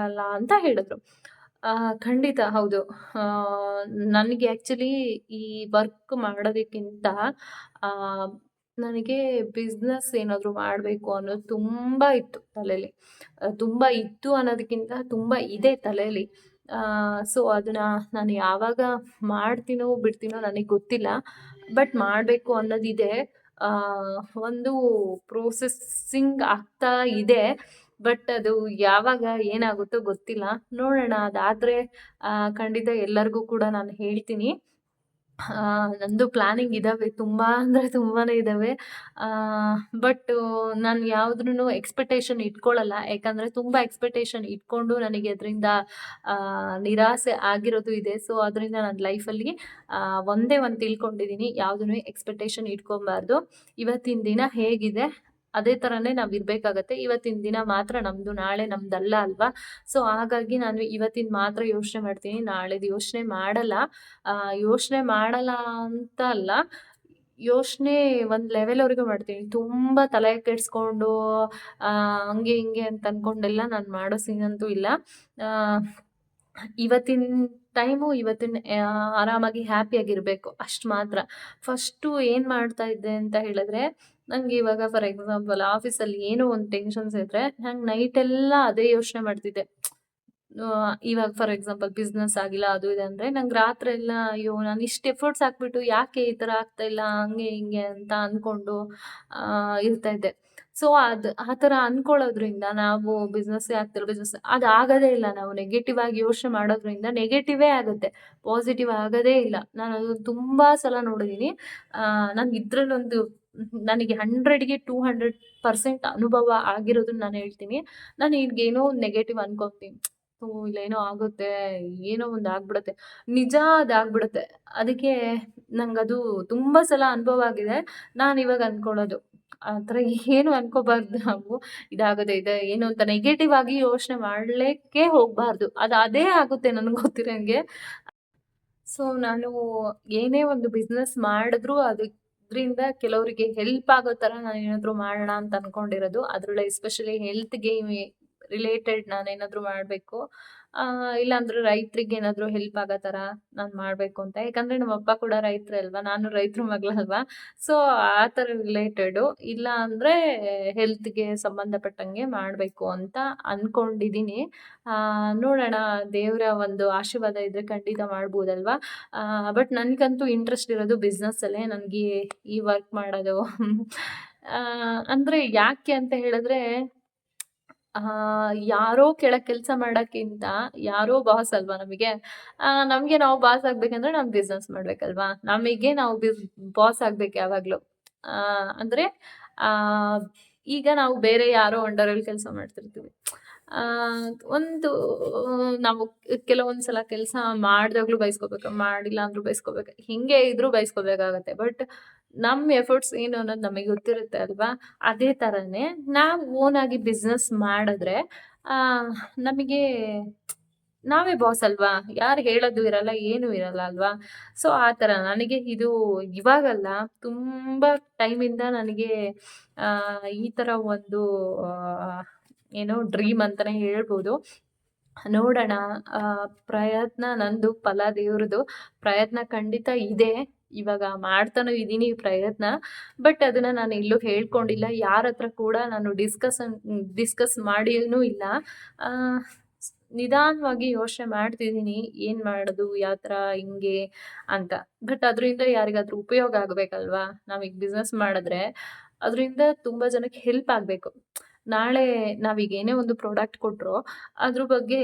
ಅಂತ ಹೇಳಿದ್ರು. ಖಂಡಿತ ಹೌದು. ನನಗೆ ಆ್ಯಕ್ಚುಲಿ ಈ ವರ್ಕ್ ಮಾಡೋದಕ್ಕಿಂತ ನನಗೆ ಬಿಸ್ನೆಸ್ ಏನಾದರೂ ಮಾಡಬೇಕು ಅನ್ನೋದು ತುಂಬ ಇತ್ತು ತಲೆಯಲ್ಲಿ. ತುಂಬ ಇತ್ತು ಅನ್ನೋದಕ್ಕಿಂತ ತುಂಬ ಇದೆ ತಲೆಯಲ್ಲಿ. ಸೊ ಅದನ್ನು ನಾನು ಯಾವಾಗ ಮಾಡ್ತೀನೋ ಬಿಡ್ತೀನೋ ನನಗೆ ಗೊತ್ತಿಲ್ಲ. ಬಟ್ ಮಾಡಬೇಕು ಅನ್ನೋದಿದೆ. ಒಂದು ಪ್ರೋಸೆಸ್ಸಿಂಗ್ ಆಗ್ತಾ ಇದೆ. ಬಟ್ ಅದು ಯಾವಾಗ ಏನಾಗುತ್ತೋ ಗೊತ್ತಿಲ್ಲ. ನೋಡೋಣ, ಅದಾದರೆ ಖಂಡಿತ ಎಲ್ಲರಿಗೂ ಕೂಡ ನಾನು ಹೇಳ್ತೀನಿ. ನಂದು ಪ್ಲ್ಯಾನಿಂಗ್ ಇದ್ದಾವೆ, ತುಂಬ ಅಂದರೆ ತುಂಬಾ ಇದ್ದಾವೆ. ಬಟ್ ನಾನು ಯಾವುದ್ರೂ ಎಕ್ಸ್ಪೆಕ್ಟೇಷನ್ ಇಟ್ಕೊಳ್ಳಲ್ಲ. ಯಾಕಂದರೆ ತುಂಬ ಎಕ್ಸ್ಪೆಕ್ಟೇಷನ್ ಇಟ್ಕೊಂಡು ನನಗೆ ಅದರಿಂದ ನಿರಾಸೆ ಆಗಿರೋದು ಇದೆ. ಸೊ ಅದರಿಂದ ನನ್ನ ಲೈಫಲ್ಲಿ ಒಂದೇ ಒಂದು ತಿಳ್ಕೊಂಡಿದ್ದೀನಿ, ಯಾವುದೂ ಎಕ್ಸ್ಪೆಕ್ಟೇಷನ್ ಇಟ್ಕೊಬಾರ್ದು. ಇವತ್ತಿನ ದಿನ ಹೇಗಿದೆ ಅದೇ ಥರನೇ ನಾವು ಇರಬೇಕಾಗತ್ತೆ. ಇವತ್ತಿನ ದಿನ ಮಾತ್ರ ನಮ್ಮದು, ನಾಳೆ ನಮ್ಮದಲ್ಲ ಅಲ್ವಾ. ಸೊ ಹಾಗಾಗಿ ನಾನು ಇವತ್ತಿನ ಮಾತ್ರ ಯೋಚನೆ ಮಾಡ್ತೀನಿ, ನಾಳೆದು ಯೋಚನೆ ಮಾಡಲ್ಲ. ಯೋಚನೆ ಮಾಡಲ್ಲ ಅಂತ ಅಲ್ಲ, ಯೋಚನೆ ಒಂದು ಲೆವೆಲ್ವರೆಗೂ ಮಾಡ್ತೀನಿ. ತುಂಬ ತಲೆ ಕೆಡಿಸ್ಕೊಂಡು ಹಂಗೆ ಹಿಂಗೆ ಅಂತ ಅಂದ್ಕೊಂಡೆಲ್ಲ ನಾನು ಮಾಡೋ ಸೀನಂತೂ ಇಲ್ಲ. ಇವತ್ತಿನ ಟೈಮು ಆರಾಮಾಗಿ ಹ್ಯಾಪಿಯಾಗಿರಬೇಕು ಅಷ್ಟು ಮಾತ್ರ. ಫಸ್ಟು ಏನು ಮಾಡ್ತಾ ಇದ್ದೆ ಅಂತ ಹೇಳಿದ್ರೆ, ನಂಗೆ ಇವಾಗ ಫಾರ್ ಎಕ್ಸಾಂಪಲ್ ಆಫೀಸಲ್ಲಿ ಏನೋ ಒಂದು ಟೆನ್ಷನ್ಸ್ ಇದ್ದರೆ ನಂಗೆ ನೈಟೆಲ್ಲ ಅದೇ ಯೋಚನೆ ಮಾಡ್ತಿದ್ದೆ. ಇವಾಗ ಫಾರ್ ಎಕ್ಸಾಂಪಲ್ ಬಿಸ್ನೆಸ್ ಆಗಿಲ್ಲ ಅದು ಇದೆ ಅಂದರೆ, ನಂಗೆ ರಾತ್ರಿ ಎಲ್ಲ ಅಯ್ಯೋ ನಾನು ಇಷ್ಟು ಎಫರ್ಟ್ಸ್ ಹಾಕ್ಬಿಟ್ಟು ಯಾಕೆ ಈ ಥರ ಆಗ್ತಾಯಿಲ್ಲ ಹಂಗೆ ಹಿಂಗೆ ಅಂತ ಅಂದ್ಕೊಂಡು ಇರ್ತಾಯಿದ್ದೆ. ಸೊ ಆ ಥರ ಅಂದ್ಕೊಳ್ಳೋದ್ರಿಂದ ನಾವು ಬಿಸ್ನೆಸ್ಸೇ ಅದು ಆಗೋದೇ ಇಲ್ಲ. ನಾವು ನೆಗೆಟಿವ್ ಆಗಿ ಯೋಚನೆ ಮಾಡೋದ್ರಿಂದ ನೆಗೆಟಿವೇ ಆಗುತ್ತೆ, ಪಾಸಿಟಿವ್ ಆಗೋದೇ ಇಲ್ಲ. ನಾನು ಅದು ತುಂಬ ಸಲ ನೋಡಿದ್ದೀನಿ. ನಾನು ಇದರಲ್ಲೊಂದು ನನಗೆ 100ಗೆ 200% ಅನುಭವ ಆಗಿರೋದನ್ನ ನಾನು ಹೇಳ್ತೀನಿ. ನಾನು ಈಗೇನೋ ಒಂದು ನೆಗೆಟಿವ್ ಅನ್ಕೊತೀನಿ, ಇಲ್ಲೇನೋ ಆಗುತ್ತೆ, ಏನೋ ಒಂದು ಆಗ್ಬಿಡುತ್ತೆ. ನಿಜ ಅದಾಗ್ಬಿಡುತ್ತೆ. ಅದಕ್ಕೆ ನಂಗದು ತುಂಬಾ ಸಲ ಅನುಭವ ಆಗಿದೆ. ನಾನಿವಾಗ ಅನ್ಕೊಳ್ಳೋದು, ಆ ಥರ ಏನು ಅನ್ಕೋಬಾರ್ದು ನಾವು. ಇದಾಗುತ್ತೆ ಇದೆ ಏನು ಅಂತ ನೆಗೆಟಿವ್ ಆಗಿ ಯೋಚನೆ ಮಾಡ್ಲಿಕ್ಕೆ ಹೋಗ್ಬಾರ್ದು. ಅದೇ ಆಗುತ್ತೆ ನನಗೆ ಗೊತ್ತಿರಂಗೆ. ನಾನು ಏನೇ ಒಂದು ಬಿಸ್ನೆಸ್ ಮಾಡಿದ್ರು ಅದ್ರಿಂದ ಕೆಲವರಿಗೆ ಹೆಲ್ಪ್ ಆಗೋ ಥರ ನಾನೇನಾದ್ರು ಮಾಡೋಣ ಅಂತ ಅನ್ಕೊಂಡಿರೋದು. ಅದ್ರಲ್ಲೂ ಎಸ್ಪೆಷಲಿ ಹೆಲ್ತ್‌ಗೆ ರಿಲೇಟೆಡ್ ನಾನೇನಾದ್ರು ಮಾಡ್ಬೇಕು. ಇಲ್ಲಾಂದ್ರೆ ರೈತರಿಗೇನಾದ್ರು ಹೆಲ್ಪ್ ಆಗೋ ಥರ ನಾನ್ ಮಾಡ್ಬೇಕು ಅಂತ. ಯಾಕಂದ್ರೆ ನಮ್ಮ ಅಪ್ಪ ಕೂಡ ರೈತರೇ ಅಲ್ವಾ, ನಾನು ರೈತರ ಮಗಳಲ್ವಾ. ಸೊ ಆ ಥರ ರಿಲೇಟೆಡು. ಇಲ್ಲ ಅಂದ್ರೆ ಹೆಲ್ತ್‌ಗೆ ಸಂಬಂಧಪಟ್ಟಂಗೆ ಮಾಡ್ಬೇಕು ಅಂತ ಅನ್ಕೊಂಡಿದೀನಿ. ನೋಡೋಣ, ದೇವರ ಒಂದು ಆಶೀರ್ವಾದ ಇದ್ರೆ ಖಂಡಿತ ಮಾಡ್ಬೋದಲ್ವಾ. ಬಟ್ ನನ್ಗಂತೂ ಇಂಟ್ರೆಸ್ಟ್ ಇರೋದು ಬಿಸ್ನೆಸ್ಸಲ್ಲೇ. ನನಗೆ ಈ ವರ್ಕ್ ಮಾಡೋದು ಅಂದ್ರೆ ಯಾಕೆ ಅಂತ ಹೇಳಿದ್ರೆ, ಯಾರೋ ಕೆಳಗ್ ಕೆಲ್ಸ ಮಾಡಕ್ಕಿಂತ ಯಾರೋ ಬಾಸ್ ಅಲ್ವಾ ನಮಗೆ. ನಮ್ಗೆ ನಾವು ಬಾಸ್ ಆಗ್ಬೇಕಂದ್ರೆ ನಾವು ಬಿಸ್ನೆಸ್ ಮಾಡ್ಬೇಕಲ್ವಾ. ನಮಗೆ ನಾವು ಬಾಸ್ ಆಗ್ಬೇಕು ಯಾವಾಗ್ಲೂ. ಅಂದ್ರೆ ಆ ಈಗ ನಾವು ಬೇರೆ ಯಾರೋ ಅಂಡರಲ್ಲಿ ಕೆಲಸ ಮಾಡ್ತಿರ್ತೀವಿ. ಒಂದು ನಾವು ಕೆಲವೊಂದ್ಸಲ ಕೆಲಸ ಮಾಡ್ದಾಗ್ಲೂ ಬೈಸ್ಕೋಬೇಕು, ಮಾಡಿಲ್ಲ ಅಂದ್ರೂ ಬೈಸ್ಕೋಬೇಕು. ಹಿಂಗೆ ಇದ್ರೂ ಬೈಸ್ಕೋಬೇಕಾಗತ್ತೆ. ಬಟ್ ನಮ್ ಎಫರ್ಟ್ಸ್ ಏನು ಅನ್ನೋದು ನಮಗೆ ಗೊತ್ತಿರುತ್ತೆ ಅಲ್ವಾ. ಅದೇ ಥರನೇ ನಾವು ಓನ್ ಆಗಿ ಬಿಸ್ನೆಸ್ ಮಾಡಿದ್ರೆ ನಮಗೆ ನಾವೇ ಬಾಸ್ ಅಲ್ವಾ. ಯಾರು ಹೇಳೋದು ಇರಲ್ಲ, ಏನೂ ಇರಲ್ಲ ಅಲ್ವಾ. ಸೊ ಆ ಥರ ನನಗೆ ಇದು ಇವಾಗಲ್ಲ, ತುಂಬಾ ಟೈಮಿಂದ ನನಗೆ ಈ ಥರ ಒಂದು ಏನೋ ಡ್ರೀಮ್ ಅಂತಾನೆ ಹೇಳ್ಬೋದು. ನೋಡೋಣ, ಪ್ರಯತ್ನ ನಂದು, ಫಲ ದೇವ್ರದು. ಪ್ರಯತ್ನ ಖಂಡಿತ ಇದೆ. ಇವಾಗ ಮಾಡ್ತಾನೂ ಇದೀನಿ ಪ್ರಯತ್ನ. ಬಟ್ ಅದನ್ನ ನಾನು ಎಲ್ಲೂ ಹೇಳ್ಕೊಂಡಿಲ್ಲ. ಯಾರತ್ರ ಕೂಡ ನಾನು ಡಿಸ್ಕಸ್ ಮಾಡಿನೂ ಇಲ್ಲ. ಆ ನಿಧಾನವಾಗಿ ಯೋಚನೆ ಮಾಡ್ತಿದೀನಿ, ಏನ್ ಮಾಡೋದು, ಯಾವ ಥರ, ಹಿಂಗೆ ಅಂತ. ಬಟ್ ಅದರಿಂದ ಯಾರಿಗಾದ್ರೂ ಉಪಯೋಗ ಆಗ್ಬೇಕಲ್ವಾ. ನಾವೀಗ ಬಿಸ್ನೆಸ್ ಮಾಡಿದ್ರೆ ಅದರಿಂದ ತುಂಬಾ ಜನಕ್ಕೆ ಹೆಲ್ಪ್ ಆಗ್ಬೇಕು. ನಾಳೆ ನಾವೀಗ ಏನೇ ಒಂದು ಪ್ರಾಡಕ್ಟ್ ಕೊಟ್ರು ಅದ್ರ ಬಗ್ಗೆ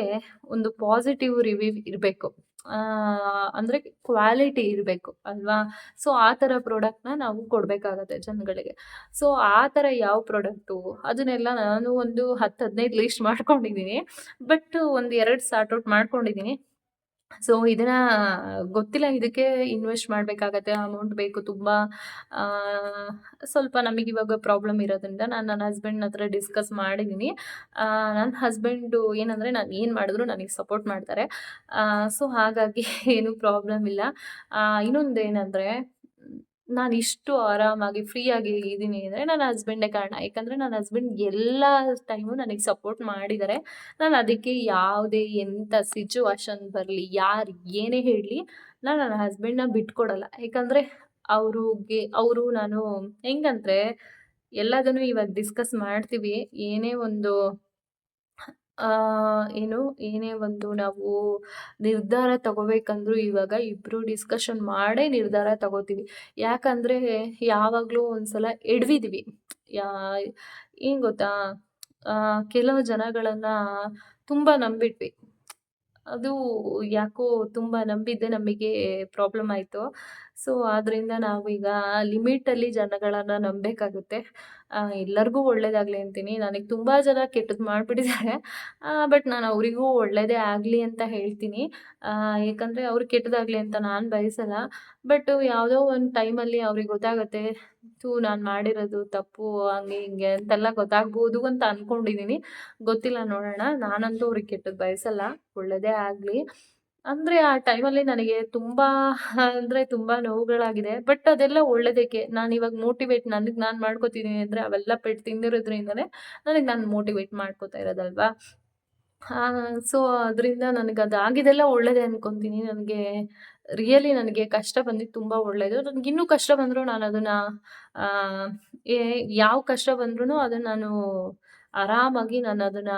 ಒಂದು ಪಾಸಿಟಿವ್ ರಿವ್ಯೂ ಇರ್ಬೇಕು. ಅಂದ್ರೆ ಕ್ವಾಲಿಟಿ ಇರ್ಬೇಕು ಅಲ್ವಾ. ಸೊ ಆ ಥರ ಪ್ರಾಡಕ್ಟ್‌ನ ನಾವು ಕೊಡ್ಬೇಕಾಗತ್ತೆ ಜನಗಳಿಗೆ. ಸೊ ಆ ಥರ ಯಾವ ಪ್ರಾಡಕ್ಟು ಅದನ್ನೆಲ್ಲ ನಾನು ಒಂದು 10, 15 ಲೀಸ್ಟ್ ಮಾಡ್ಕೊಂಡಿದೀನಿ. ಬಟ್ ಒಂದು 2 ಸಾರ್ಟ್ ಔಟ್ ಮಾಡ್ಕೊಂಡಿದೀನಿ. ಸೊ ಇದನ್ನ ಗೊತ್ತಿಲ್ಲ, ಇದಕ್ಕೆ ಇನ್ವೆಸ್ಟ್ ಮಾಡ್ಬೇಕಾಗತ್ತೆ, ಅಮೌಂಟ್ ಬೇಕು ತುಂಬಾ. ಸ್ವಲ್ಪ ನಮಗಿವಾಗ ಪ್ರಾಬ್ಲಮ್ ಇರೋದ್ರಿಂದ ನಾನು ನನ್ನ ಹಸ್ಬೆಂಡ್ ಹತ್ರ ಡಿಸ್ಕಸ್ ಮಾಡಿದೀನಿ. ನನ್ನ ಹಸ್ಬೆಂಡು ಏನಂದ್ರೆ ನಾನು ಏನು ಮಾಡಿದ್ರು ನನಗೆ ಸಪೋರ್ಟ್ ಮಾಡ್ತಾರೆ. ಸೊ ಹಾಗಾಗಿ ಏನೂ ಪ್ರಾಬ್ಲಮ್ ಇಲ್ಲ. ಇನ್ನೊಂದೇನಂದ್ರೆ, ನಾನಿಷ್ಟು ಆರಾಮಾಗಿ ಫ್ರೀಯಾಗಿ ಇದೀನಿ ಅಂದ್ರೆ ನನ್ನ ಹಸ್ಬೆಂಡೇ ಕಾರಣ. ಯಾಕಂದ್ರೆ ನನ್ನ ಹಸ್ಬೆಂಡ್ ಎಲ್ಲ ಟೈಮು ನನಗೆ ಸಪೋರ್ಟ್ ಮಾಡಿದ್ದಾರೆ. ನಾನು ಅದಕ್ಕೆ ಯಾವುದೇ ಎಂಥ ಸಿಚುವೇಶನ್ ಬರಲಿ, ಯಾರು ಏನೇ ಹೇಳಲಿ, ನಾನು ನನ್ನ ಹಸ್ಬೆಂಡ್‌ನ ಬಿಟ್ಕೊಡಲ್ಲ. ಯಾಕಂದ್ರೆ ಅವರು ನಾನು ಹೆಂಗಂದ್ರೆ ಎಲ್ಲದನ್ನು ಇವಾಗ ಡಿಸ್ಕಸ್ ಮಾಡ್ತೀವಿ. ಏನೇ ಒಂದು ಏನೇ ಒಂದು ನಾವು ನಿರ್ಧಾರ ತಗೋಬೇಕಂದ್ರೂ ಇವಾಗ ಇಬ್ರು ಡಿಸ್ಕಷನ್ ಮಾಡೇ ನಿರ್ಧಾರ ತಗೋತೀವಿ. ಯಾಕಂದ್ರೆ ಯಾವಾಗ್ಲೂ ಒಂದ್ಸಲ ಎಡವಿದ್ವಿ. ಯಾ ಏನ್ ಗೊತ್ತಾ? ಕೆಲವು ಜನಗಳನ್ನ ತುಂಬಾ ನಂಬಿಟ್ವಿ. ಅದು ಯಾಕೋ ತುಂಬಾ ನಂಬಿದ್ದೆ ನಮಗೆ ಪ್ರಾಬ್ಲಮ್ ಆಯ್ತು. ಸೊ ಆದ್ರಿಂದ ನಾವೀಗ ಲಿಮಿಟಲ್ಲಿ ಜನಗಳನ್ನ ನಂಬೇಕಾಗುತ್ತೆ. ಎಲ್ಲರಿಗೂ ಒಳ್ಳೇದಾಗ್ಲಿ ಅಂತೀನಿ. ನನಗೆ ತುಂಬಾ ಜನ ಕೆಟ್ಟದ್ದು ಮಾಡ್ಬಿಟ್ಟಿದ್ದಾರೆ. ಬಟ್ ನಾನು ಅವರಿಗೂ ಒಳ್ಳೇದೇ ಆಗಲಿ ಅಂತ ಹೇಳ್ತೀನಿ. ಯಾಕಂದ್ರೆ ಅವ್ರಿಗೆ ಕೆಟ್ಟದಾಗ್ಲಿ ಅಂತ ನಾನು ಬಯಸಲ್ಲ. ಬಟ್ ಯಾವುದೋ ಒಂದು ಟೈಮಲ್ಲಿ ಅವ್ರಿಗೆ ಗೊತ್ತಾಗುತ್ತೆ, ನಾನು ಮಾಡಿರೋದು ತಪ್ಪು, ಹಂಗೆ ಹಿಂಗೆ ಅಂತೆಲ್ಲ ಗೊತ್ತಾಗ್ಬೋದು ಅಂತ ಅನ್ಕೊಂಡಿದೀನಿ. ಗೊತ್ತಿಲ್ಲ, ನೋಡೋಣ. ನಾನಂತೂ ಅವ್ರಿಗೆ ಕೆಟ್ಟದ್ದು ಬಯಸಲ್ಲ, ಒಳ್ಳೇದೇ ಆಗಲಿ. ಅಂದ್ರೆ ಆ ಟೈಮಲ್ಲಿ ನನಗೆ ತುಂಬಾ ಅಂದ್ರೆ ತುಂಬಾ ನೋವುಗಳಾಗಿದೆ. ಬಟ್ ಅದೆಲ್ಲ ಒಳ್ಳೇದಕ್ಕೆ. ನಾನಿವಾಗ ನನಗೆ ನಾನು ಮಾಡ್ಕೋತೀನಿ ಅಂದ್ರೆ ಅವೆಲ್ಲ ಪೆಟ್ಟು ತಿಂದಿರೋದ್ರಿಂದನೇ ನನಗೆ ನಾನು ಮೋಟಿವೇಟ್ ಮಾಡ್ಕೋತಾ ಇರೋದಲ್ವಾ. ಸೊ ಅದರಿಂದ ನನಗದಾಗಿದ್ದೆಲ್ಲ ಒಳ್ಳೇದೇ ಅನ್ಕೊಂತೀನಿ. ನನಗೆ ಕಷ್ಟ ಬಂದಿದ್ದು ತುಂಬಾ ಒಳ್ಳೇದು. ನನಗಿನ್ನೂ ಕಷ್ಟ ಬಂದರೂ ನಾನದನ್ನ ಆಹ್, ಎ ಯಾವ ಕಷ್ಟ ಬಂದ್ರೂ ಅದನ್ನ ನಾನು ಆರಾಮಾಗಿ ನಾನದನ್ನ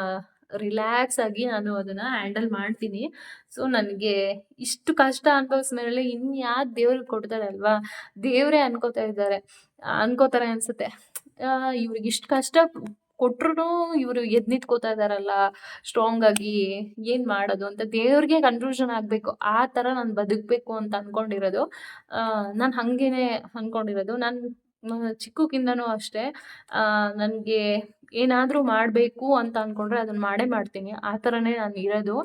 ರಿಲ್ಯಾಕ್ಸ್ ಆಗಿ ನಾನು ಅದನ್ನ ಹ್ಯಾಂಡಲ್ ಮಾಡ್ತೀನಿ. ಸೊ ನನಗೆ ಇಷ್ಟು ಕಷ್ಟ ಅನುಭವಿಸ್ಮೇಲೆ ಇನ್ಯಾರು ದೇವ್ರು ಕೊಡ್ತಾರೆ ಅಲ್ವಾ. ದೇವರೇ ಅನ್ಕೋತಾರೆ ಅನ್ಸುತ್ತೆ. ಇವ್ರಿಗಿಷ್ಟು ಕಷ್ಟ ಕೊಟ್ರುನು ಇವ್ರು ಎದ್ದು ನಿಂತ್ಕೋತಾ ಇದಾರಲ್ಲ ಸ್ಟ್ರಾಂಗ್ ಆಗಿ, ಏನ್ ಮಾಡೋದು ಅಂತ ದೇವ್ರಿಗೆ ಕನ್ಫ್ಯೂಷನ್ ಆಗ್ಬೇಕು. ಆ ಥರ ನಾನು ಬದುಕಬೇಕು ಅಂತ ಅನ್ಕೊಂಡಿರೋದು. ನಾನು ಹಂಗೇನೆ ಅನ್ಕೊಂಡಿರೋದು. ಚಿಕ್ಕುಗಿಂದನೂ ಅಷ್ಟೇ ನನಗೆ ಏನಾದರೂ ಮಾಡಬೇಕು ಅಂತ ಅಂದ್ಕೊಂಡ್ರೆ ಅದನ್ನ ಮಾಡೇ ಮಾಡ್ತೀನಿ. ಆ ಥರನೇ ನಾನು ಇರೋದು.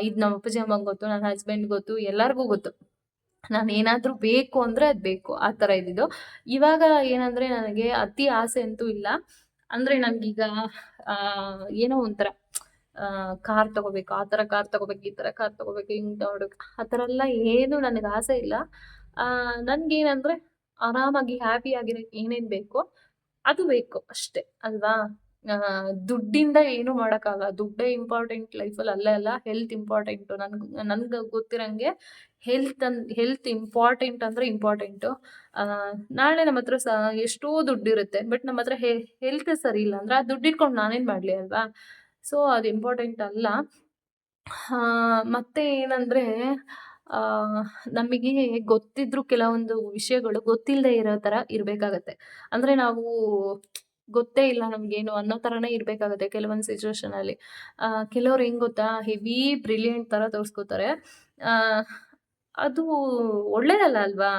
ಇದು ನಮ್ಮ ಅಪ್ಪಾಜಿ ಅಮ್ಮಂಗೆ ಗೊತ್ತು, ನನ್ನ ಹಸ್ಬೆಂಡ್ ಗೊತ್ತು, ಎಲ್ಲರಿಗೂ ಗೊತ್ತು. ನಾನು ಏನಾದರೂ ಬೇಕು ಅಂದರೆ ಅದು ಬೇಕು, ಆ ಥರ ಇದ್ದಿದ್ದು. ಇವಾಗ ಏನಂದರೆ ನನಗೆ ಅತಿ ಆಸೆ ಅಂತೂ ಇಲ್ಲ. ಅಂದರೆ ನನಗೀಗ ಏನೋ ಒಂಥರ ಕಾರ್ ತಗೋಬೇಕು, ಆ ಥರ ಕಾರ್ ತಗೋಬೇಕು, ಈ ಥರ ಕಾರ್ ತಗೋಬೇಕು, ಹಿಂಗೆ ನೋಡಬೇಕು, ಆ ಥರ ಎಲ್ಲ ಏನು ನನಗೆ ಆಸೆ ಇಲ್ಲ. ನನಗೇನಂದರೆ ಆರಾಮಾಗಿ ಹ್ಯಾಪಿಯಾಗಿರೋಕ್ಕೆ ಏನೇನು ಬೇಕೋ ಅದು ಬೇಕು ಅಷ್ಟೇ ಅಲ್ವಾ? ದುಡ್ಡಿಂದ ಏನೂ ಮಾಡೋಕ್ಕಾಗಲ್ಲ. ದುಡ್ಡೇ ಇಂಪಾರ್ಟೆಂಟ್ ಲೈಫಲ್ಲಿ ಅಲ್ಲೇ ಅಲ್ಲ, ಹೆಲ್ತ್ ಇಂಪಾರ್ಟೆಂಟು. ನನ್ಗೆ ಗೊತ್ತಿರಂಗೆ ಹೆಲ್ತ್ ಇಂಪಾರ್ಟೆಂಟ್ ಅಂದರೆ ಇಂಪಾರ್ಟೆಂಟು. ನಾಳೆ ನಮ್ಮ ಹತ್ರ ಎಷ್ಟೋ ದುಡ್ಡಿರುತ್ತೆ, ಬಟ್ ನಮ್ಮ ಹತ್ರ ಹೆಲ್ತ್ ಸರಿ ಇಲ್ಲ ಅಂದರೆ ಆ ದುಡ್ಡು ಇಟ್ಕೊಂಡು ನಾನೇನು ಮಾಡಲಿ ಅಲ್ವಾ? ಸೊ ಅದು ಇಂಪಾರ್ಟೆಂಟ್ ಅಲ್ಲ. ಮತ್ತೆ ಏನಂದರೆ ನಮಗೆ ಗೊತ್ತಿದ್ರು ಕೆಲವೊಂದು ವಿಷಯಗಳು ಗೊತ್ತಿಲ್ಲದೆ ಇರೋ ಥರ ಇರಬೇಕಾಗತ್ತೆ. ಅಂದರೆ ನಾವು ಗೊತ್ತೇ ಇಲ್ಲ ನಮಗೇನು ಅನ್ನೋ ಥರನೇ ಇರಬೇಕಾಗತ್ತೆ ಕೆಲವೊಂದು ಸಿಚುವೇಷನಲ್ಲಿ. ಕೆಲವ್ರು ಹೆಂಗೆ ಗೊತ್ತಾ, ಹೆವಿ ಬ್ರಿಲಿಯಂಟ್ ಥರ ತೋರಿಸ್ಕೋತಾರೆ. ಅದು ಒಳ್ಳೇದಲ್ಲ ಅಲ್ವಾ?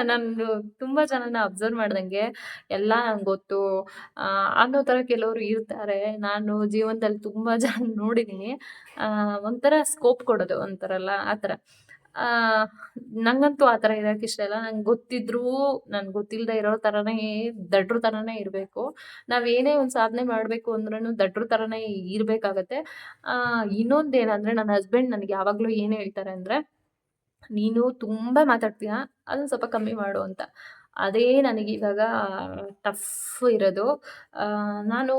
ನಾನು ತುಂಬ ಜನನ ಅಬ್ಸರ್ವ್ ಮಾಡ್ದಂಗೆ ಎಲ್ಲ ನಂಗೆ ಗೊತ್ತು ಅನ್ನೋ ಥರ ಕೆಲವರು ಇರ್ತಾರೆ. ನಾನು ಜೀವನದಲ್ಲಿ ತುಂಬ ಜನ ನೋಡಿದ್ದೀನಿ. ಒಂಥರ ಸ್ಕೋಪ್ ಕೊಡೋದು ಒಂಥರಲ್ಲ ಆ ಥರ. ನಂಗಂತೂ ಆ ಥರ ಇರೋಕೆ ಇಷ್ಟ ಇಲ್ಲ. ನಂಗೆ ಗೊತ್ತಿದ್ರೂ ನನ್ಗೆ ಗೊತ್ತಿಲ್ಲದೆ ಇರೋ ಥರನೇ ದಡ್ರ ಥರನೇ ಇರಬೇಕು. ನಾವೇನೇ ಒಂದು ಸಾಧನೆ ಮಾಡಬೇಕು ಅಂದ್ರೂ ದಡ್ರ ಥರನೇ ಇರಬೇಕಾಗತ್ತೆ. ಇನ್ನೊಂದೇನಂದರೆ ನನ್ನ ಹಸ್ಬೆಂಡ್ ನನಗೆ ಯಾವಾಗಲೂ ಏನು ಹೇಳ್ತಾರೆ ಅಂದರೆ, ನೀನು ತುಂಬ ಮಾತಾಡ್ತೀಯ, ಅದನ್ನ ಸ್ವಲ್ಪ ಕಮ್ಮಿ ಮಾಡು ಅಂತ. ಅದೇ ನನಗಿವಾಗ ಟಫ್ ಇರೋದು. ನಾನು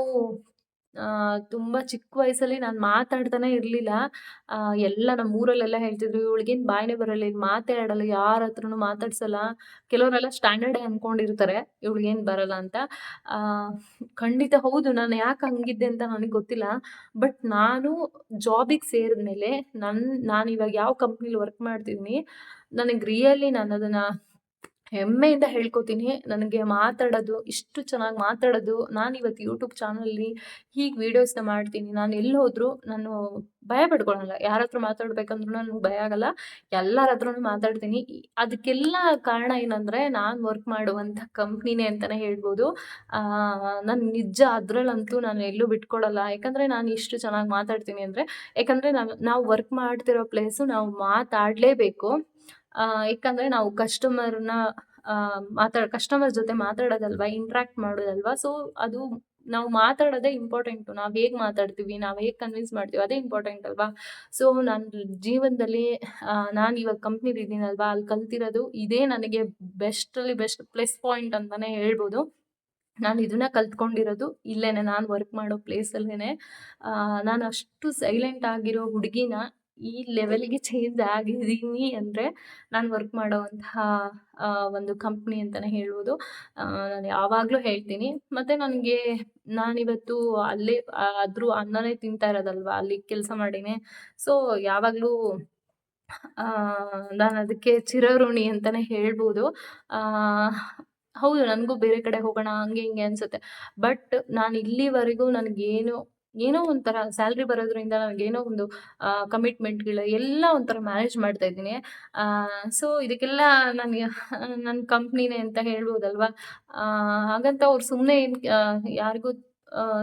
ತುಂಬ ಚಿಕ್ಕ ವಯಸ್ಸಲ್ಲಿ ನಾನು ಮಾತಾಡ್ತಾನೆ ಇರಲಿಲ್ಲ. ಎಲ್ಲ ನಮ್ಮ ಊರಲ್ಲೆಲ್ಲ ಹೇಳ್ತಿದ್ರು, ಇವಳಿಗೇನು ಬಾಯಿನೇ ಬರಲ್ಲ, ಇದು ಮಾತೇ ಆಡಲ್ಲ, ಯಾರ ಹತ್ರನೂ ಮಾತಾಡ್ಸಲ್ಲ. ಕೆಲವರೆಲ್ಲ ಸ್ಟ್ಯಾಂಡರ್ಡೇ ಅಂದ್ಕೊಂಡಿರ್ತಾರೆ ಇವಳಿಗೇನು ಬರಲ್ಲ ಅಂತ. ಖಂಡಿತ ಹೌದು, ನಾನು ಯಾಕೆ ಹಂಗಿದ್ದೆ ಅಂತ ನನಗೆ ಗೊತ್ತಿಲ್ಲ. ಬಟ್ ನಾನು ಜಾಬಿಗೆ ಸೇರಿದ್ಮೇಲೆ ನಾನು ಇವಾಗ ಯಾವ ಕಂಪ್ನಿಲಿ ವರ್ಕ್ ಮಾಡ್ತಿದ್ದೀನಿ, ನನಗೆ ರಿಯಲಿ ನಾನು ಅದನ್ನು ಹೆಮ್ಮೆಯಿಂದ ಹೇಳ್ಕೊತೀನಿ. ನನಗೆ ಮಾತಾಡೋದು, ಇಷ್ಟು ಚೆನ್ನಾಗಿ ಮಾತಾಡೋದು, ನಾನಿವತ್ತು ಯೂಟ್ಯೂಬ್ ಚಾನಲಲ್ಲಿ ಹೀಗೆ ವೀಡಿಯೋಸ್ನ ಮಾಡ್ತೀನಿ. ನಾನು ಎಲ್ಲಿ ಹೋದರೂ ನಾನು ಭಯ ಪಡ್ಕೊಳಲ್ಲ. ಯಾರ ಹತ್ರ ಮಾತಾಡ್ಬೇಕಂದ್ರೂ ನನಗೆ ಭಯ ಆಗಲ್ಲ. ಎಲ್ಲರ ಹತ್ರನೂ ಮಾತಾಡ್ತೀನಿ. ಅದಕ್ಕೆಲ್ಲ ಕಾರಣ ಏನಂದರೆ ನಾನು ವರ್ಕ್ ಮಾಡುವಂಥ ಕಂಪ್ನಿನೇ ಅಂತಲೇ ಹೇಳ್ಬೋದು. ನಾನು ನಿಜ ಅದರಲ್ಲಂತೂ ನಾನು ಎಲ್ಲೂ ಬಿಟ್ಕೊಡಲ್ಲ. ಯಾಕಂದರೆ ನಾನು ಇಷ್ಟು ಚೆನ್ನಾಗಿ ಮಾತಾಡ್ತೀನಿ ಅಂದರೆ, ಯಾಕಂದರೆ ನಾವು ವರ್ಕ್ ಮಾಡ್ತಿರೋ ಪ್ಲೇಸು ನಾವು ಮಾತಾಡಲೇಬೇಕು. ಯಾಕಂದರೆ ನಾವು ಕಸ್ಟಮರ್ ಜೊತೆ ಮಾತಾಡೋದಲ್ವಾ, ಇಂಟ್ರ್ಯಾಕ್ಟ್ ಮಾಡೋದಲ್ವಾ. ಸೊ ಅದು ನಾವು ಮಾತಾಡೋದೇ ಇಂಪಾರ್ಟೆಂಟು. ನಾವು ಹೇಗೆ ಮಾತಾಡ್ತೀವಿ, ನಾವು ಹೇಗೆ ಕನ್ವಿನ್ಸ್ ಮಾಡ್ತೀವಿ, ಅದೇ ಇಂಪಾರ್ಟೆಂಟ್ ಅಲ್ವಾ. ಸೊ ನನ್ನ ಜೀವನದಲ್ಲಿ ನಾನು ಇವಾಗ ಕಂಪ್ನಿಲಿ ಇದ್ದೀನಲ್ವಾ, ಅಲ್ಲಿ ಕಲ್ತಿರೋದು ಇದೇ ನನಗೆ ಬೆಸ್ಟಲ್ಲಿ ಬೆಸ್ಟ್ ಪ್ಲಸ್ ಪಾಯಿಂಟ್ ಅಂತಲೇ ಹೇಳ್ಬೋದು. ನಾನು ಇದನ್ನ ಕಲ್ತ್ಕೊಂಡಿರೋದು ಇಲ್ಲೇನೆ, ನಾನು ವರ್ಕ್ ಮಾಡೋ ಪ್ಲೇಸಲ್ಲೇ. ನಾನು ಅಷ್ಟು ಸೈಲೆಂಟ್ ಆಗಿರೋ ಹುಡುಗಿನ ಈ ಲೆವೆಲ್ಗೆ ಚೇಂಜ್ ಆಗಿದ್ದೀನಿ ಅಂದರೆ ನಾನು ವರ್ಕ್ ಮಾಡೋವಂತಹ ಒಂದು ಕಂಪ್ನಿ ಅಂತಲೇ ಹೇಳ್ಬೋದು. ನಾನು ಯಾವಾಗಲೂ ಹೇಳ್ತೀನಿ. ಮತ್ತು ನನಗೆ ನಾನಿವತ್ತು ಅಲ್ಲೇ ಆದರೂ ಅನ್ನನೇ ತಿಂತಾ ಇರೋದಲ್ವಾ, ಅಲ್ಲಿ ಕೆಲಸ ಮಾಡಿನೇ. ಸೊ ಯಾವಾಗಲೂ ನಾನು ಅದಕ್ಕೆ ಚಿರಋಣಿ ಅಂತಲೇ ಹೇಳ್ಬೋದು. ಹೌದು, ನನಗೂ ಬೇರೆ ಕಡೆ ಹೋಗೋಣ ಹಂಗೆ ಹಿಂಗೆ ಅನಿಸುತ್ತೆ. ಬಟ್ ನಾನು ಇಲ್ಲಿವರೆಗೂ ಏನೋ ಒಂಥರ ಸ್ಯಾಲ್ರಿ ಬರೋದ್ರಿಂದ ನನಗೇನೋ ಒಂದು ಕಮಿಟ್ಮೆಂಟ್ಗಳು ಎಲ್ಲ ಒಂಥರ ಮ್ಯಾನೇಜ್ ಮಾಡ್ತಾ ಇದ್ದೀನಿ. ಸೊ ಇದಕ್ಕೆಲ್ಲ ನನ್ನ ಕಂಪ್ನಿನೇ ಅಂತ ಹೇಳ್ಬೋದಲ್ವಾ. ಹಾಗಂತ ಅವ್ರು ಸುಮ್ಮನೆ ಯಾರಿಗೂ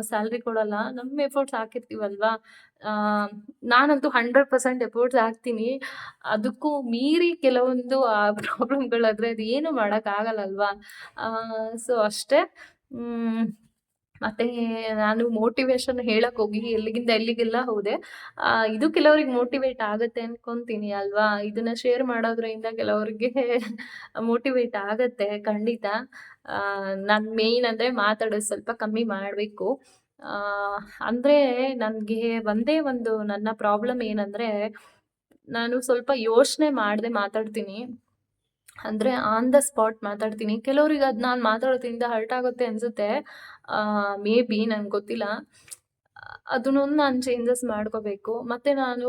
ಸ್ಯಾಲ್ರಿ ಕೊಡಲ್ಲ. ನಮ್ಮ ಎಫರ್ಟ್ಸ್ ಹಾಕಿರ್ತೀವಲ್ವಾ. ನಾನಂತೂ 100% ಎಫರ್ಟ್ಸ್ ಹಾಕ್ತೀನಿ. ಅದಕ್ಕೂ ಮೀರಿ ಕೆಲವೊಂದು ಪ್ರಾಬ್ಲಮ್ಗಳಾದರೆ ಅದು ಏನು ಮಾಡೋಕ್ಕಾಗಲ್ಲಲ್ವಾ. ಸೊ ಅಷ್ಟೇ. ಮತ್ತು ನಾನು ಮೋಟಿವೇಶನ್ ಹೇಳಕ್ಕೆ ಹೋಗಿ ಎಲ್ಲಿಗಿಂದ ಎಲ್ಲಿಗೆಲ್ಲ ಹೋದೆ. ಇದು ಕೆಲವ್ರಿಗೆ ಮೋಟಿವೇಟ್ ಆಗುತ್ತೆ ಅನ್ಕೊತೀನಿ ಅಲ್ವಾ. ಇದನ್ನು ಶೇರ್ ಮಾಡೋದ್ರಿಂದ ಕೆಲವ್ರಿಗೆ ಮೋಟಿವೇಟ್ ಆಗುತ್ತೆ ಖಂಡಿತ. ನಾನು ಮೇಯ್ನ್ ಅಂದರೆ ಮಾತಾಡೋದು ಸ್ವಲ್ಪ ಕಮ್ಮಿ ಮಾಡಬೇಕು. ಅಂದರೆ ನನಗೆ ಒಂದೇ ಒಂದು ನನ್ನ ಪ್ರಾಬ್ಲಮ್ ಏನಂದರೆ, ನಾನು ಸ್ವಲ್ಪ ಯೋಚನೆ ಮಾಡದೆ ಮಾತಾಡ್ತೀನಿ. ಅಂದರೆ ಆನ್ ದ ಸ್ಪಾಟ್ ಮಾತಾಡ್ತೀನಿ. ಕೆಲವ್ರಿಗೆ ಅದು ನಾನು ಮಾತಾಡೋದ್ರಿಂದ ಹರ್ಟ್ ಆಗುತ್ತೆ ಅನಿಸುತ್ತೆ. ಮೇ ಬಿ ನಂಗೆ ಗೊತ್ತಿಲ್ಲ. ಅದನ್ನೊಂದು ನಾನು ಚೇಂಜಸ್ ಮಾಡ್ಕೋಬೇಕು. ಮತ್ತು ನಾನು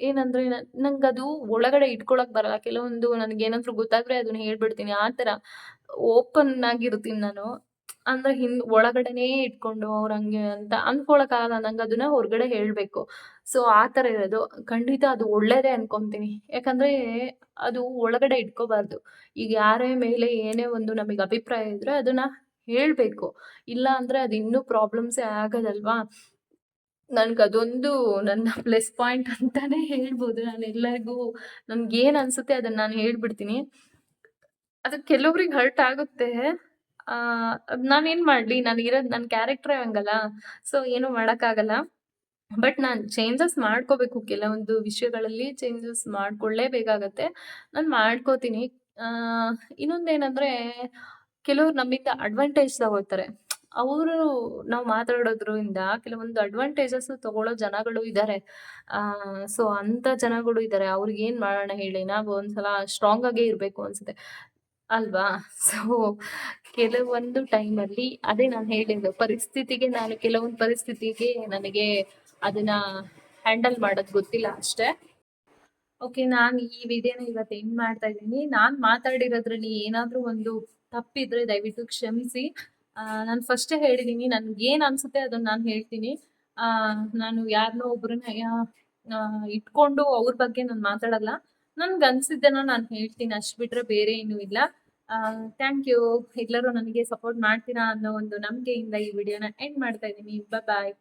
ಏನಂದರೆ ನಂಗದು ಒಳಗಡೆ ಇಟ್ಕೊಳಕ್ಕೆ ಬರಲ್ಲ. ಕೆಲವೊಂದು ನನಗೇನಾದರೂ ಗೊತ್ತಾದರೆ ಅದನ್ನ ಹೇಳ್ಬಿಡ್ತೀನಿ. ಆ ಥರ ಓಪನ್ ಆಗಿರ್ತೀನಿ ನಾನು. ಅಂದ್ರೆ ಒಳಗಡೆನೇ ಇಟ್ಕೊಂಡು ಅವ್ರು ಹಂಗೆ ಅಂತ ಅನ್ಕೊಳಕ್ಕಾಗಲ್ಲ. ನಂಗೆ ಅದನ್ನ ಹೊರಗಡೆ ಹೇಳ್ಬೇಕು. ಸೊ ಆ ಥರ ಇರೋದು. ಖಂಡಿತ ಅದು ಒಳ್ಳೇದೇ ಅನ್ಕೊಂತೀನಿ. ಯಾಕಂದ್ರೆ ಅದು ಒಳಗಡೆ ಇಟ್ಕೋಬಾರ್ದು. ಈಗ ಯಾರೇ ಮೇಲೆ ಏನೇ ಒಂದು ನಮಗೆ ಅಭಿಪ್ರಾಯ ಇದ್ರೆ ಅದನ್ನ ಹೇಳ್ಬೇಕು. ಇಲ್ಲ ಅಂದ್ರೆ ಅದು ಇನ್ನೂ ಪ್ರಾಬ್ಲಮ್ಸೇ ಆಗೋದಲ್ವಾ? ನನ್ಗದೊಂದು ನನ್ನ ಪ್ಲಸ್ ಪಾಯಿಂಟ್ ಅಂತಾನೆ ಹೇಳ್ಬೋದು. ನಾನೆಲ್ಲರಿಗೂ ನನ್ಗೇನ್ ಅನ್ಸುತ್ತೆ ಅದನ್ನ ನಾನು ಹೇಳ್ಬಿಡ್ತೀನಿ. ಅದು ಕೆಲವ್ರಿಗೆ ಹರ್ಟ್ ಆಗುತ್ತೆ. ನಾನೇನ್ ಮಾಡ್ಲಿ? ನಾನಿರೋದ್ ನನ್ ಕ್ಯಾರೆಕ್ಟರೇ ಹಂಗಲ್ಲ. ಸೊ ಏನು ಮಾಡಕ್ಕಾಗಲ್ಲ. ಬಟ್ ನಾನ್ ಚೇಂಜಸ್ ಮಾಡ್ಕೋಬೇಕು. ಕೆಲವೊಂದು ವಿಷಯಗಳಲ್ಲಿ ಚೇಂಜಸ್ ಮಾಡ್ಕೊಳ್ಳೇಬೇಕಾಗತ್ತೆ. ನಾನ್ ಮಾಡ್ಕೋತೀನಿ. ಇನ್ನೊಂದೇನಂದ್ರೆ ಕೆಲವ್ರು ನಮ್ಮಿಂದ ಅಡ್ವಾಂಟೇಜ್ ತಗೋತಾರೆ. ಅವರು ನಾವು ಮಾತಾಡೋದ್ರಿಂದ ಕೆಲವೊಂದು ಅಡ್ವಾಂಟೇಜಸ್ ತಗೊಳ್ಳೋ ಜನಗಳು ಇದಾರೆ. ಸೊ ಅಂತ ಜನಗಳು ಇದಾರೆ. ಅವ್ರಿಗೇನ್ ಮಾಡೋಣ ಹೇಳಿ? ನಾವು ಒಂದ್ಸಲ ಸ್ಟ್ರಾಂಗ್ ಆಗೇ ಇರ್ಬೇಕು ಅನ್ಸುತ್ತೆ. ಅಲ್ವಾ? ಸೊ ಕೆಲವೊಂದು ಟೈಮಲ್ಲಿ ಅದೇ ನಾನು ಹೇಳಿದ್ದು ಪರಿಸ್ಥಿತಿಗೆ ನಾನು ಕೆಲವೊಂದು ಪರಿಸ್ಥಿತಿಗೆ ನನಗೆ ಅದನ್ನ ಹ್ಯಾಂಡಲ್ ಮಾಡೋದು ಗೊತ್ತಿಲ್ಲ ಅಷ್ಟೇ. ಓಕೆ. ನಾನು ಈ ವಿಡಿಯೋನ ಇವತ್ತು ಎಂಡ್ ಮಾಡ್ತಾ ಇದ್ದೀನಿ. ನಾನ್ ಮಾತಾಡಿರೋದ್ರಲ್ಲಿ ಏನಾದ್ರೂ ಒಂದು ತಪ್ಪಿದ್ರೆ ದಯವಿಟ್ಟು ಕ್ಷಮಿಸಿ. ನಾನು ಫಸ್ಟೇ ಹೇಳಿದೀನಿ ನನ್ಗೇನ್ ಅನ್ಸುತ್ತೆ ಅದನ್ನ ನಾನ್ ಹೇಳ್ತೀನಿ. ನಾನು ಯಾರನ್ನೋ ಒಬ್ರನ್ನ ಇಟ್ಕೊಂಡು ಅವ್ರ ಬಗ್ಗೆ ನಾನ್ ಮಾತಾಡಲ್ಲ. ನನ್ಗನ್ಸಿದ್ದನ್ನ ನಾನ್ ಹೇಳ್ತೀನಿ ಅಷ್ಟ್ ಬಿಟ್ರೆ ಬೇರೆ ಏನೂ ಇಲ್ಲ. Thank you. ಎಲ್ಲರೂ ನನಗೆ ಸಪೋರ್ಟ್ ಮಾಡ್ತೀರಾ ಅನ್ನೋ ಒಂದು ನಂಬಿಕೆಯಿಂದ ಈ ವಿಡಿಯೋನ ಎಂಡ್ ಮಾಡ್ತಾ ಇದ್ದೀನಿ. ಬಾಯ್.